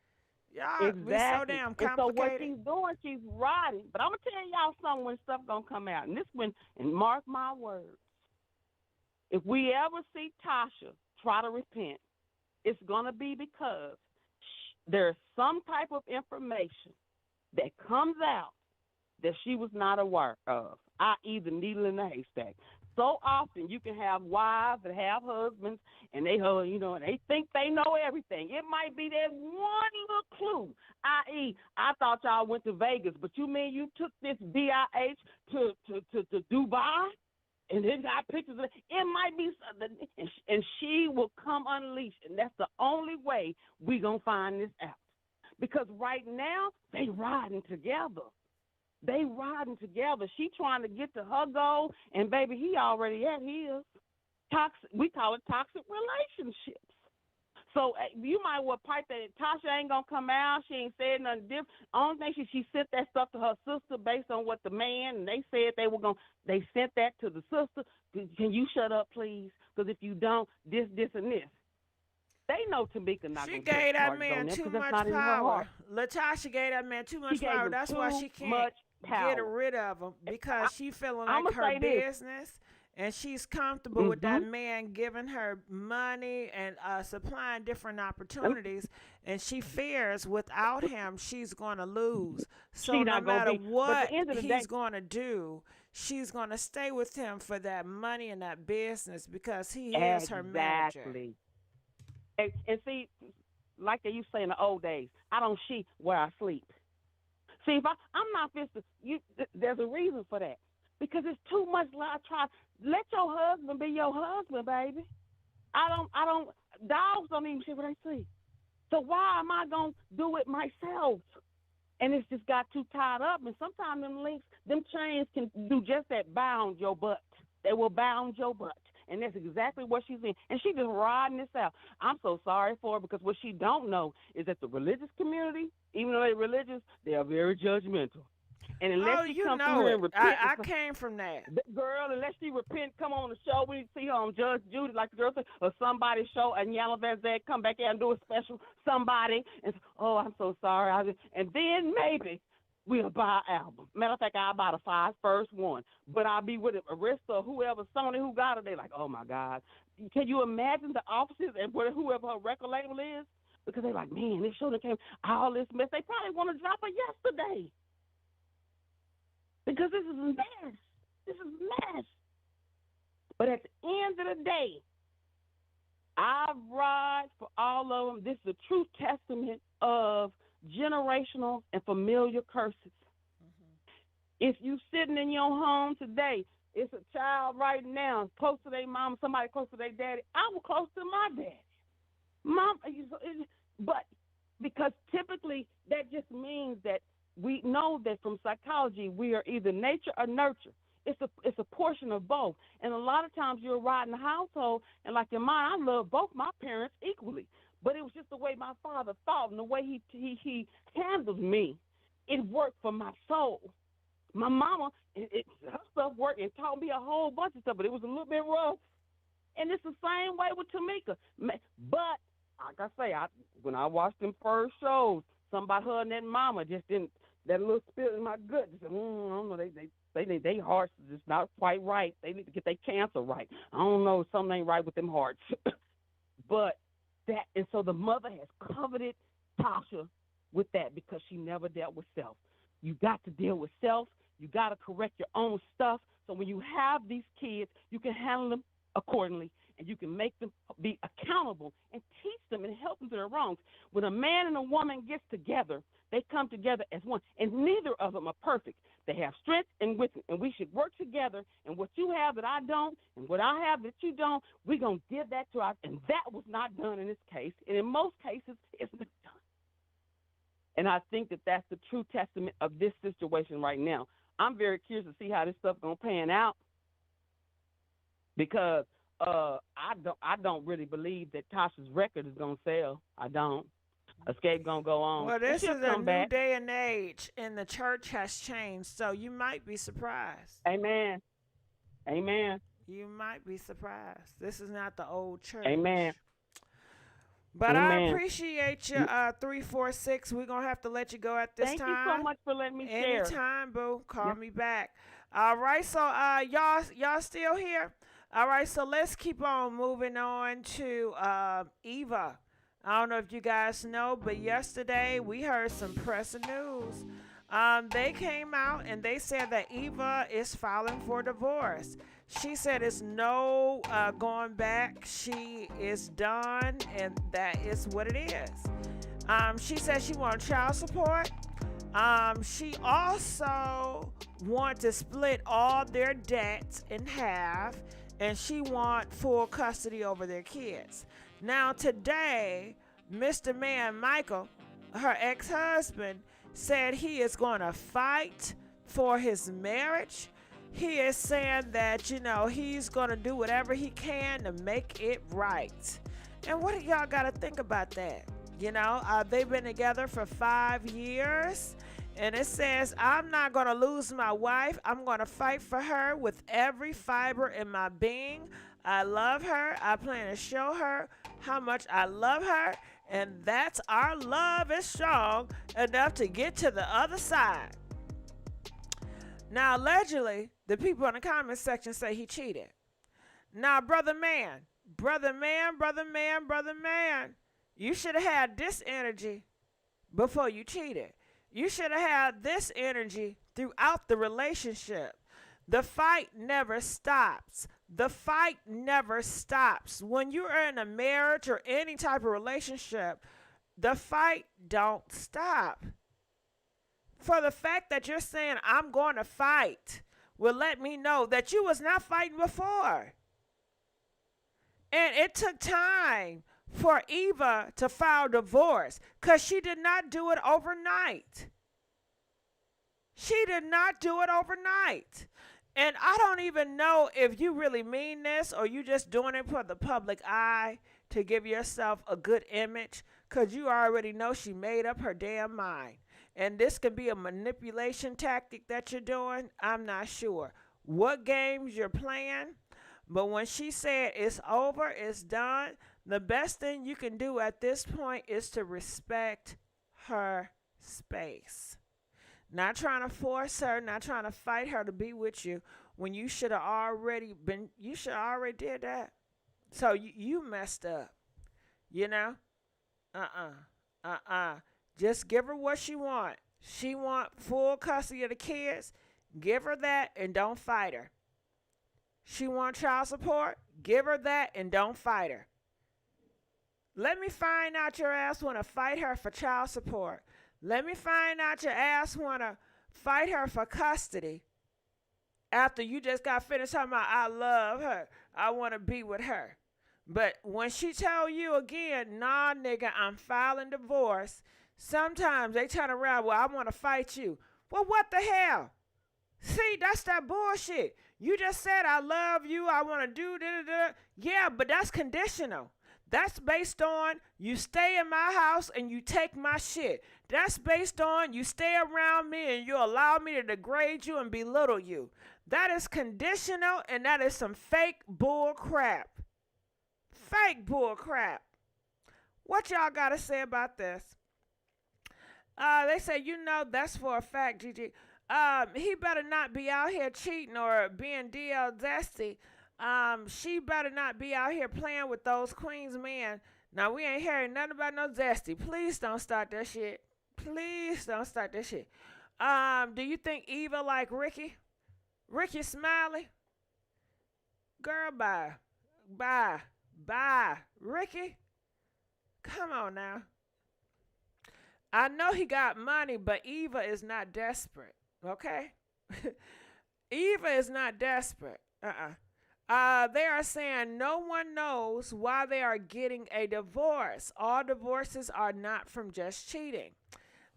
Y'all be so damn complicated. And so what she's doing, she's riding. But I'm going to tell y'all something when stuff going to come out. And this one, and mark my words, if we ever see Tasha try to repent, it's going to be because there's some type of information that comes out that she was not aware of, i.e. the needle in the haystack. So often you can have wives that have husbands, and they, you know, and they think they know everything. It might be that one little clue, i.e. I thought y'all went to Vegas, but you mean you took this BIH to Dubai? And then got pictures of it. It might be something, and she will come unleashed, and that's the only way we gonna find this out. Because right now they riding together. She trying to get to her goal, and baby, he already at his. Toxic. We call it toxic relationships. So you might well pipe that. Tasha ain't gonna come out. She ain't said nothing different. Only thing she sent that stuff to her sister based on what the man, and they said they were gonna. They sent that to the sister. Can you shut up, please? Because if you don't, this, and this. They know Tamika not. She gave that man too much power. LaTocha gave that man too much power. That's why she can't get rid of him, because she feeling like her business. And she's comfortable with that man giving her money and supplying different opportunities. And she fears without him, she's going to lose. So no matter what he's going to do, she's going to stay with him for that money and that business, because he is her manager. Exactly. And see, like they used to say in the old days, I don't sheep where I sleep. See, if I'm not there's a reason for that. Because it's too much. I try. Let your husband be your husband, baby. Dogs don't even see what they see. So why am I going to do it myself? And it's just got too tied up. And sometimes them chains can do just that, bound your butt. They will bound your butt. And that's exactly what she's in. And she's just riding this out. I'm so sorry for her, because what she don't know is that the religious community, even though they're religious, they are very judgmental. And unless she comes through and repent, I came from that. Girl, unless she repent, come on the show. We see her on Judge Judy, like the girl said, or somebody's show, and Yellow Vezette come back here and do a special somebody. And oh, I'm so sorry. And then maybe we'll buy an album. Matter of fact, I'll buy the first one. But I'll be with Arista or whoever, Sony, who got it. They're like, oh, my God. Can you imagine the offices and whoever her record label is? Because they're like, man, this show that came, all this mess. They probably want to drop her yesterday. Because this is a mess. This is a mess. But at the end of the day, I ride for all of them. This is a true testament of generational and familiar curses. If you sitting in your home today, it's a child right now close to their mom, somebody close to their daddy. I was close to my daddy. Mom, but because typically that just means that we know that from psychology, we are either nature or nurture. It's a portion of both. And a lot of times you're riding the household, and like in mine, I love both my parents equally. But it was just the way my father thought and the way he handled me. It worked for my soul. My mama, her stuff worked and taught me a whole bunch of stuff, but it was a little bit rough. And it's the same way with Tamika. But, like I say, when I watched them first shows, something about her and that mama just didn't, that little spirit in my gut, just, I don't know, they hearts is just not quite right. They need to get their cancer right. I don't know, something ain't right with them hearts. But that, and so the mother has coveted Tasha with that because she never dealt with self. You got to deal with self. You got to correct your own stuff. So when you have these kids, you can handle them accordingly, and you can make them be accountable and teach them and help them to their wrongs. When a man and a woman gets together, they come together as one, and neither of them are perfect. They have strength and weakness, and we should work together. And what you have that I don't, and what I have that you don't, we're going to give that to us. And that was not done in this case. And in most cases, it's not done. And I think that that's the true testament of this situation right now. I'm very curious to see how this stuff going to pan out, because I don't really believe that Tasha's record is going to sell. I don't. Xscape going to go on. Well, this is a new day and age, and the church has changed, so you might be surprised. Amen. Amen. You might be surprised. This is not the old church. Amen. But Amen. I appreciate you, 346. We're going to have to let you go at this time. Thank you so much for letting me share. Anytime, boo. Call me back. All right, so y'all still here? All right, so let's keep on moving on to Eva. I don't know if you guys know, but yesterday we heard some pressing news. They came out and they said that Eva is filing for divorce. She said it's no going back. She is done, and that is what it is. She said she wants child support. She also wants to split all their debts in half, and she wants full custody over their kids. Now today, Mr. Man Michael, her ex-husband, said he is going to fight for his marriage. He is saying that, he's going to do whatever he can to make it right. And what do y'all got to think about that? They've been together for 5 years. And it says, I'm not going to lose my wife. I'm going to fight for her with every fiber in my being. I love her. I plan to show her how much I love her. And that's our love is strong enough to get to the other side. Now, allegedly, the people in the comment section say he cheated. Now, brother man, you should have had this energy before you cheated. You should have had this energy throughout the relationship. The fight never stops. The fight never stops. When you're in a marriage or any type of relationship, the fight don't stop. For the fact that you're saying, I'm going to fight, will let me know that you was not fighting before. And it took time for Eva to file divorce because she did not do it overnight. She did not do it overnight. And I don't even know if you really mean this or you just doing it for the public eye to give yourself a good image, because you already know she made up her damn mind. And this could be a manipulation tactic that you're doing. I'm not sure what games you're playing. But when she said it's over, it's done, the best thing you can do at this point is to respect her space. Not trying to force her, not trying to fight her to be with you when you should have already did that. So you messed up, Just give her what she want. She want full custody of the kids. Give her that and don't fight her. She want child support. Give her that and don't fight her. Let me find out your ass want to fight her for child support. Let me find out your ass want to fight her for custody after you just got finished talking about, I love her. I want to be with her. But when she tell you again, nah, nigga, I'm filing divorce, sometimes they turn around, well, I want to fight you. Well, what the hell? See, that's that bullshit. You just said, I love you, I want to do da-da-da. Yeah, but that's conditional. That's based on you stay in my house and you take my shit. That's based on you stay around me and you allow me to degrade you and belittle you. That is conditional, and that is some fake bull crap. Fake bull crap. What y'all got to say about this? They say, that's for a fact, Gigi. He better not be out here cheating or being DL Dusty. She better not be out here playing with those Queens men. Now, we ain't hearing nothing about no Zesty. Please don't start that shit. Please don't start that shit. Do you think Eva like Ricky? Ricky Smiley? Girl, bye. Bye. Bye. Ricky? Come on now. I know he got money, but Eva is not desperate. Okay? Eva is not desperate. They are saying no one knows why they are getting a divorce. All divorces are not from just cheating.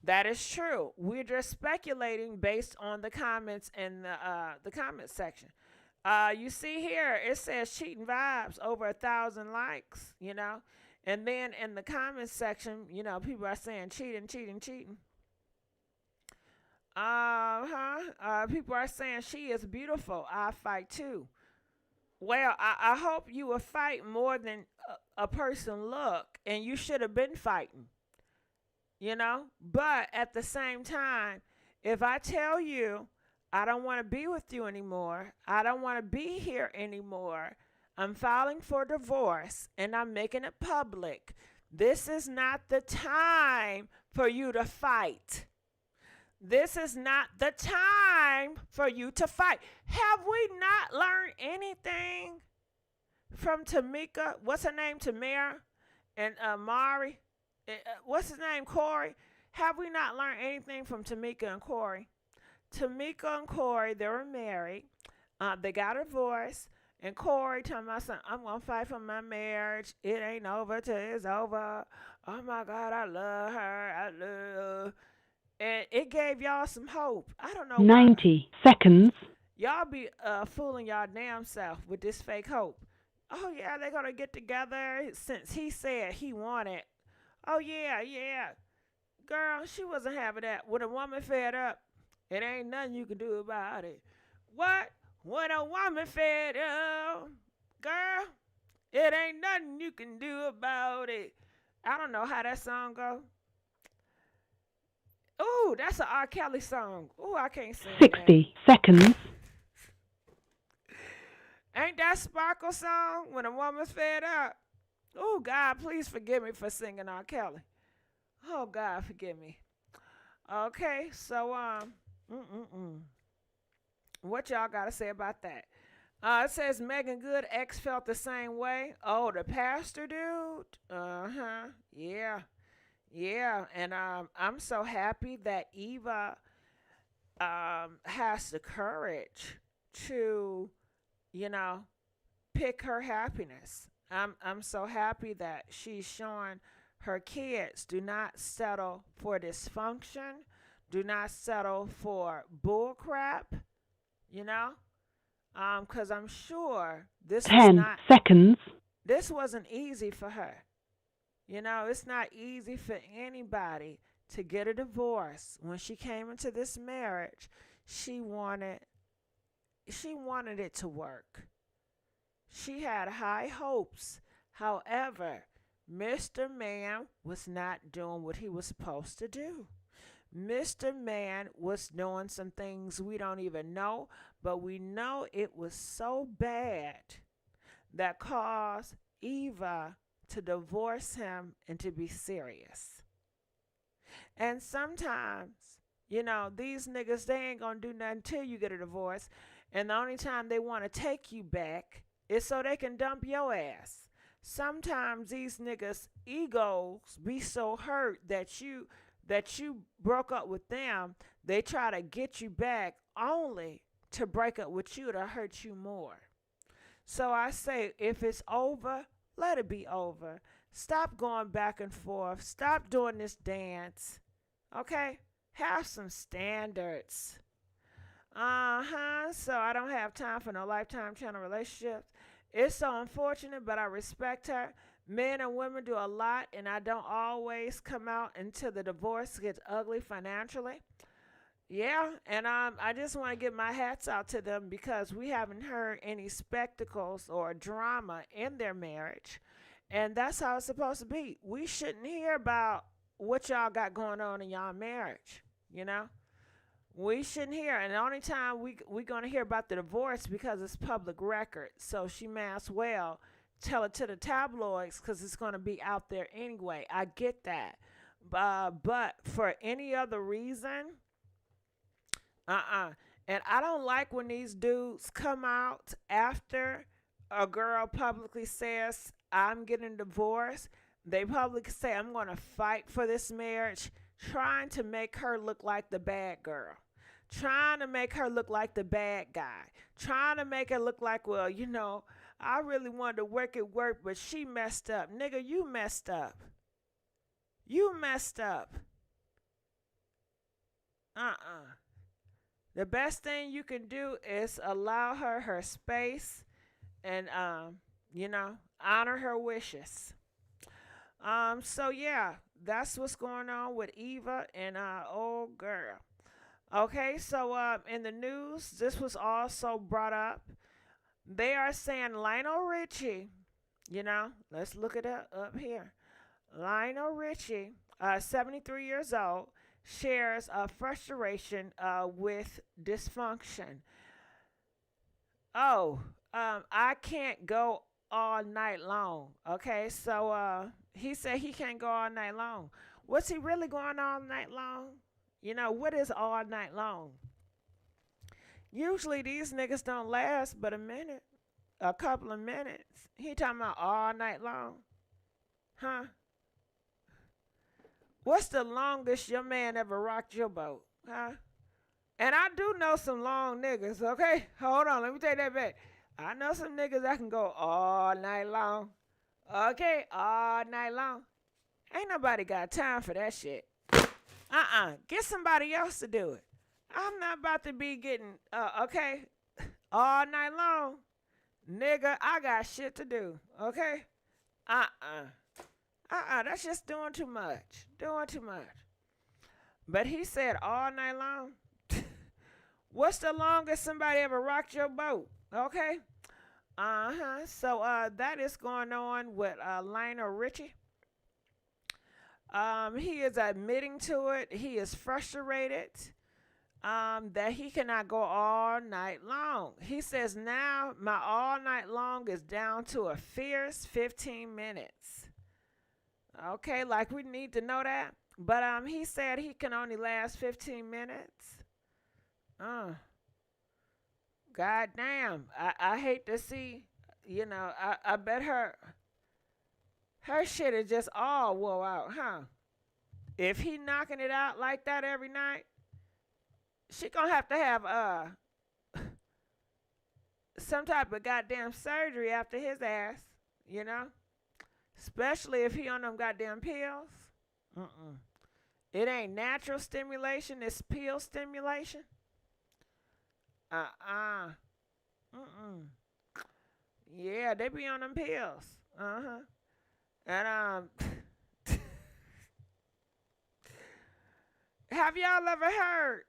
That is true. We're just speculating based on the comments in the comment section. You see here, it says cheating vibes, over 1,000 likes, And then in the comment section, people are saying cheating. People are saying she is beautiful. I fight too. Well, I hope you will fight more than a person look, and you should have been fighting, But at the same time, if I tell you I don't want to be with you anymore, I don't want to be here anymore, I'm filing for divorce, and I'm making it public, this is not the time for you to fight. This is not the time for you to fight. Have we not learned anything from Tamika? What's her name? Tamara and Mari? What's his name? Corey? Have we not learned anything from Tamika and Corey? Tamika and Corey, they were married. They got a divorce. And Corey told my son, I'm going to fight for my marriage. It ain't over till it's over. Oh, my God, I love her. I love. And it gave y'all some hope. I don't know 90 seconds. Y'all be fooling y'all damn self with this fake hope. Oh, yeah, they're going to get together since he said he wanted. Oh, yeah. Girl, she wasn't having that. When a woman fed up, it ain't nothing you can do about it. What? When a woman fed up, girl, it ain't nothing you can do about it. I don't know how that song go. Ooh, that's an R. Kelly song. Ooh, I can't sing 60 seconds. Ain't that Sparkle song, When a Woman's Fed Up? Oh, God, please forgive me for singing R. Kelly. Oh, God, forgive me. Okay, so, what y'all got to say about that? It says Megan Good ex felt the same way. Oh, the pastor dude? Yeah. Yeah, and I'm so happy that Eva has the courage to, pick her happiness. I'm so happy that she's showing her kids do not settle for dysfunction, do not settle for bull crap, because I'm sure this 10 seconds. This wasn't easy for her. It's not easy for anybody to get a divorce. When she came into this marriage, she wanted it to work. She had high hopes. However, Mr. Man was not doing what he was supposed to do. Mr. Man was doing some things we don't even know, but we know it was so bad that caused Eva to divorce him and to be serious. And sometimes, these niggas, they ain't gonna do nothing till you get a divorce. And the only time they want to take you back is so they can dump your ass. Sometimes these niggas' egos be so hurt that you broke up with them, they try to get you back only to break up with you to hurt you more. So I say, if it's over, let it be over. Stop going back and forth. Stop doing this dance. Okay? Have some standards. So I don't have time for no Lifetime Channel relationships. It's so unfortunate, but I respect her Men and women do a lot, and I don't always come out until the divorce gets ugly financially. Yeah, and I just want to give my hats out to them because we haven't heard any spectacles or drama in their marriage, and that's how it's supposed to be. We shouldn't hear about what y'all got going on in y'all marriage. You know, we shouldn't hear. And the only time we gonna hear about the divorce because it's public record. So she may as well tell it to the tabloids because it's gonna be out there anyway. I get that, but for any other reason. And I don't like when these dudes come out after a girl publicly says, I'm getting divorced. They publicly say, I'm going to fight for this marriage, trying to make her look like the bad girl, trying to make her look like the bad guy, trying to make her look like, well, I really wanted to work at work, but she messed up. Nigga, you messed up. You messed up. The best thing you can do is allow her space and, honor her wishes. So yeah, that's what's going on with Eva and old girl. Okay, so in the news, this was also brought up. They are saying Lionel Richie, let's look it up here. Lionel Richie, 73 years old, shares frustration with dysfunction. I can't go all night long. Okay, so he said he can't go all night long. What's he really going all night long? What is all night long? Usually these niggas don't last but a minute, a couple of minutes. He talking about all night long? Huh? What's the longest your man ever rocked your boat? Huh? And I do know some long niggas, okay? Hold on, let me take that back. I know some niggas that can go all night long. Okay, all night long. Ain't nobody got time for that shit. Get somebody else to do it. I'm not about to be getting, all night long. Nigga, I got shit to do, okay? That's just doing too much. Doing too much. But he said all night long. What's the longest somebody ever rocked your boat? Okay? So that is going on with Lionel Richie. He is admitting to it. He is frustrated that he cannot go all night long. He says now my all night long is down to a fierce 15 minutes. Okay, like we need to know that. But he said he can only last 15 minutes. God damn. I hate to see, I bet her shit is just all wore out, huh? If he knocking it out like that every night, she gonna have to have some type of goddamn surgery after his ass, Especially if he on them goddamn pills. It ain't natural stimulation, it's pill stimulation. Yeah, they be on them pills. And have y'all ever heard?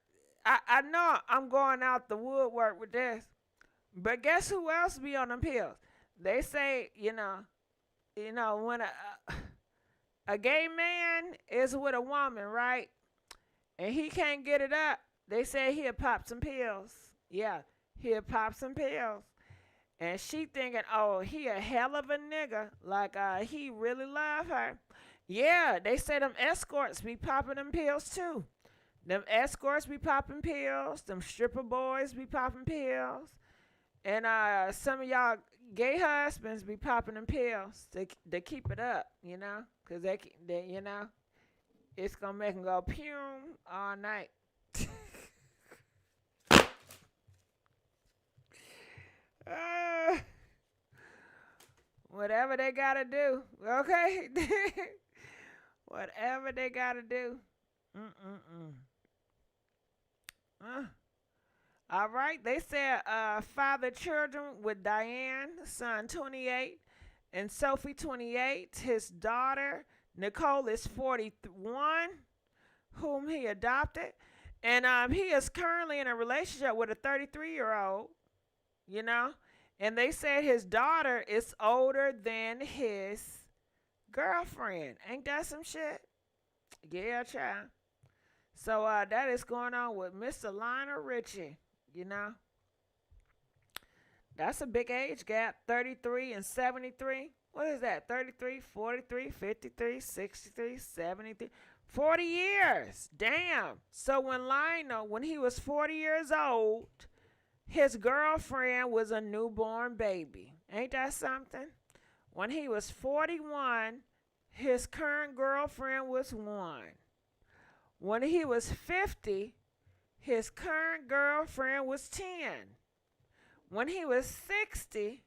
I know I'm going out the woodwork with this, but guess who else be on them pills? They say, when a gay man is with a woman, right? And he can't get it up, they say he'll pop some pills. Yeah, he'll pop some pills. And she thinking, oh, he a hell of a nigga. Like, he really love her. Yeah, they say them escorts be popping them pills too. Them escorts be popping pills. Them stripper boys be popping pills. And some of y'all gay husbands be popping them pills to keep it up, Because they, it's going to make them go pew all night. Whatever they got to do, okay? Whatever they got to do. All right, they said father children with Diane, son 28, and Sophie 28. His daughter Nicole is 41, whom he adopted, and he is currently in a relationship with a 33-year-old. You know, and they said his daughter is older than his girlfriend. Ain't that some shit? Yeah, child. So that is going on with Mr. Lionel Richie, you know. That's a big age gap, 33 and 73. What is that? 33, 43, 53, 63, 73. 40 years. Damn. So when Lionel, when he was 40 years old, his girlfriend was a newborn baby. Ain't that something? When he was 41, his current girlfriend was 1. When he was 50, his current girlfriend was 10. When he was 60,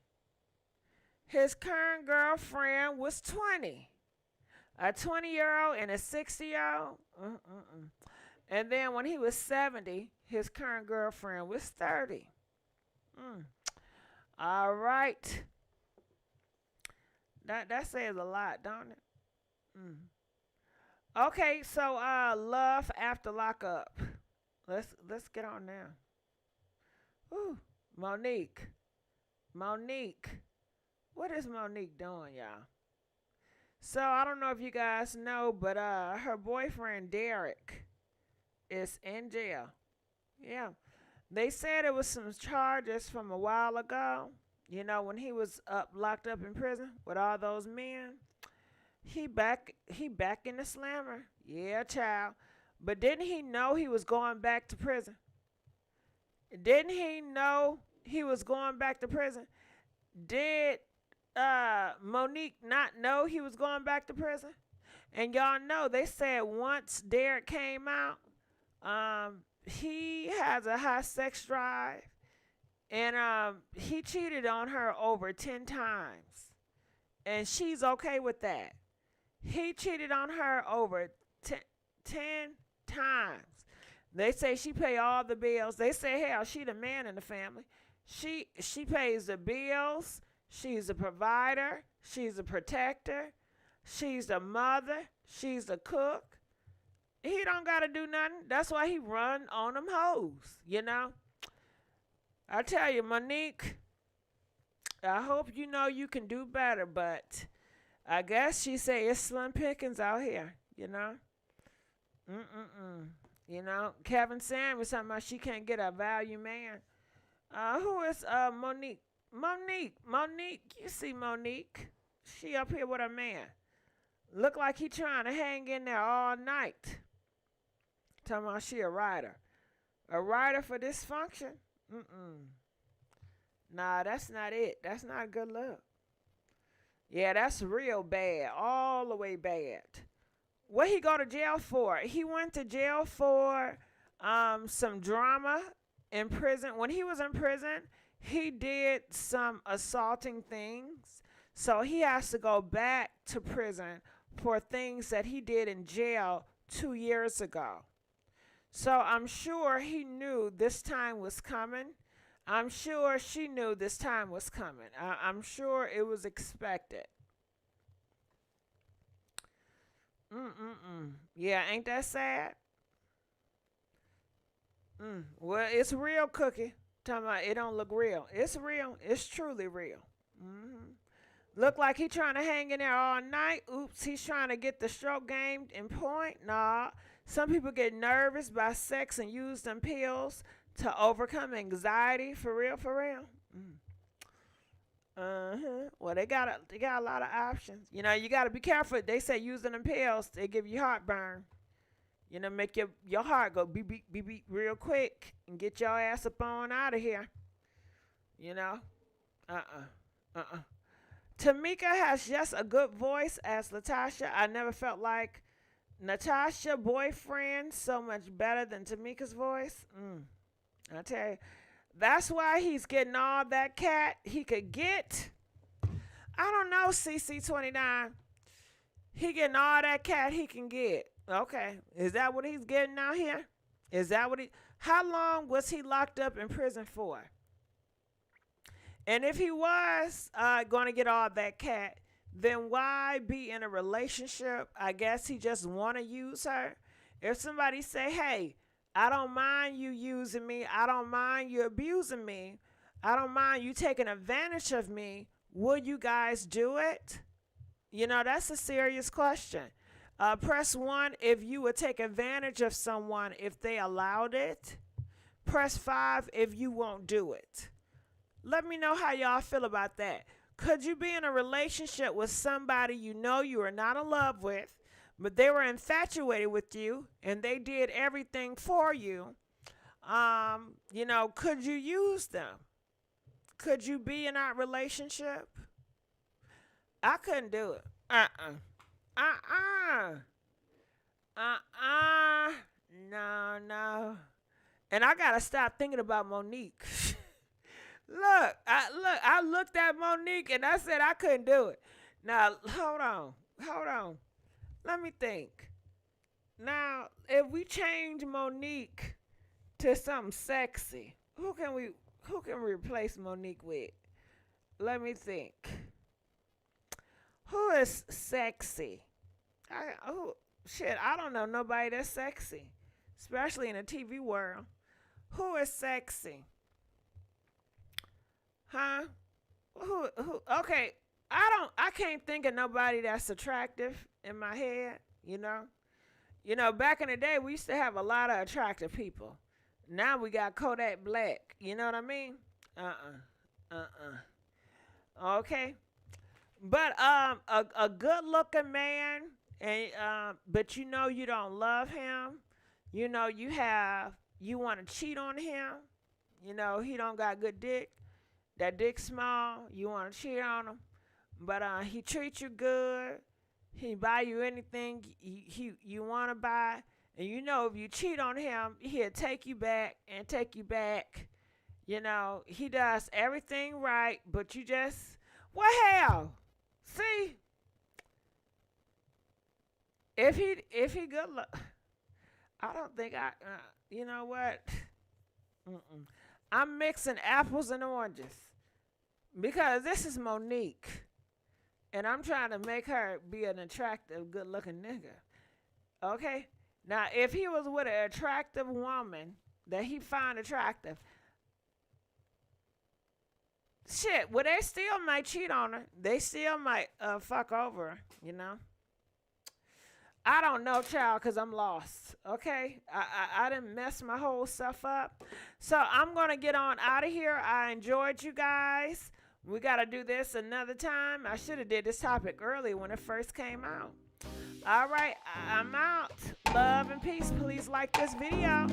his current girlfriend was 20. A 20-year-old and a 60-year-old. And then when he was 70, his current girlfriend was 30. All right. That says a lot, don't it? Okay, so love after lockup. Let's get on now. Ooh, Monique. What is Monique doing, y'all? So I don't know if you guys know, but her boyfriend Derek is in jail. Yeah. They said it was some charges from a while ago. You know, when he was locked up in prison with all those men. He back in the slammer. Yeah, child. But didn't he know he was going back to prison? Didn't he know he was going back to prison? Did Monique not know he was going back to prison? And y'all know they said once Derek came out, he has a high sex drive, and he cheated on her over 10 times, and she's okay with that. He cheated on her over 10 times. They say she pay all the bills. They say, hell, she the man in the family. She pays the bills. She's a provider. She's a protector. She's a mother. She's a cook. He don't got to do nothing. That's why he run on them hoes, you know. I tell you, Monique, I hope you know you can do better, but I guess she say it's slim pickings out here, you know. You know, Kevin Sam was talking about she can't get a value man. Who is Monique? Monique, you see Monique? She up here with her man. Look like he trying to hang in there all night. Talking about she a rider. A rider for dysfunction? Nah, that's not it. That's not good luck. Yeah, that's real bad. All the way bad. What he go to jail for? He went to jail for some drama in prison. When he was in prison, he did some assaulting things. So he has to go back to prison for things that he did in jail 2 years ago. So I'm sure he knew this time was coming. I'm sure she knew this time was coming. I'm sure it was expected. Yeah, ain't that sad? Well, it's real, Cookie. Talking about it don't look real. It's real. It's truly real. Look like he trying to hang in there all night. Oops, he's trying to get the stroke game in point. Nah. Some people get nervous by sex and use them pills to overcome anxiety. For real, for real. Well, they got a lot of options. You know, you got to be careful. They say using them pills, they give you heartburn. You know, make your heart go beep, beep, beep, beep real quick and get your ass up on out of here. You know? Tamika has just a good voice as LaTocha. I never felt like Natasha boyfriend so much better than Tamika's voice. I tell you. That's why he's getting all that cat he could get. I don't know, CC29. He getting all that cat he can get. Okay. Is that what he's getting out here? Is that what how long was he locked up in prison for? And if he was going to get all that cat, then why be in a relationship? I guess he just want to use her. If somebody say, hey, I don't mind you using me. I don't mind you abusing me. I don't mind you taking advantage of me. Will you guys do it? You know, that's a serious question. Press 1 if you would take advantage of someone if they allowed it. Press 5 if you won't do it. Let me know how y'all feel about that. Could you be in a relationship with somebody you know you are not in love with, but they were infatuated with you and they did everything for you? You know, could you use them? Could you be in that relationship? I couldn't do it. No. And I gotta stop thinking about Monique. I looked at Monique and I said I couldn't do it. Now, hold on. Let me think. Now, if we change Monique to something sexy, who can we replace Monique with? Let me think. Who is sexy? I don't know nobody that's sexy, especially in the TV world. Who is sexy? Huh? Who? Okay, I can't think of nobody that's attractive in my head, you know? You know, back in the day, we used to have a lot of attractive people. Now we got Kodak Black. You know what I mean? Okay. But a good-looking man, and but you know you don't love him. You know you want to cheat on him. You know he don't got good dick. That dick small. You want to cheat on him, but he treats you good. He buy you anything you want to buy. And you know if you cheat on him, he'll take you back and take you back. You know, he does everything right, but you just, what hell? See? If he good look, I don't think you know what? I'm mixing apples and oranges. Because this is Monique. And I'm trying to make her be an attractive, good-looking nigga. Okay? Now, if he was with an attractive woman that he find attractive, shit, well, they still might cheat on her. They still might fuck over her, you know? I don't know, child, because I'm lost, okay? I didn't mess my whole stuff up. So I'm going to get on out of here. I enjoyed you guys. We got to do this another time. I should have did this topic early when it first came out. All right, I'm out. Love and peace. Please like this video.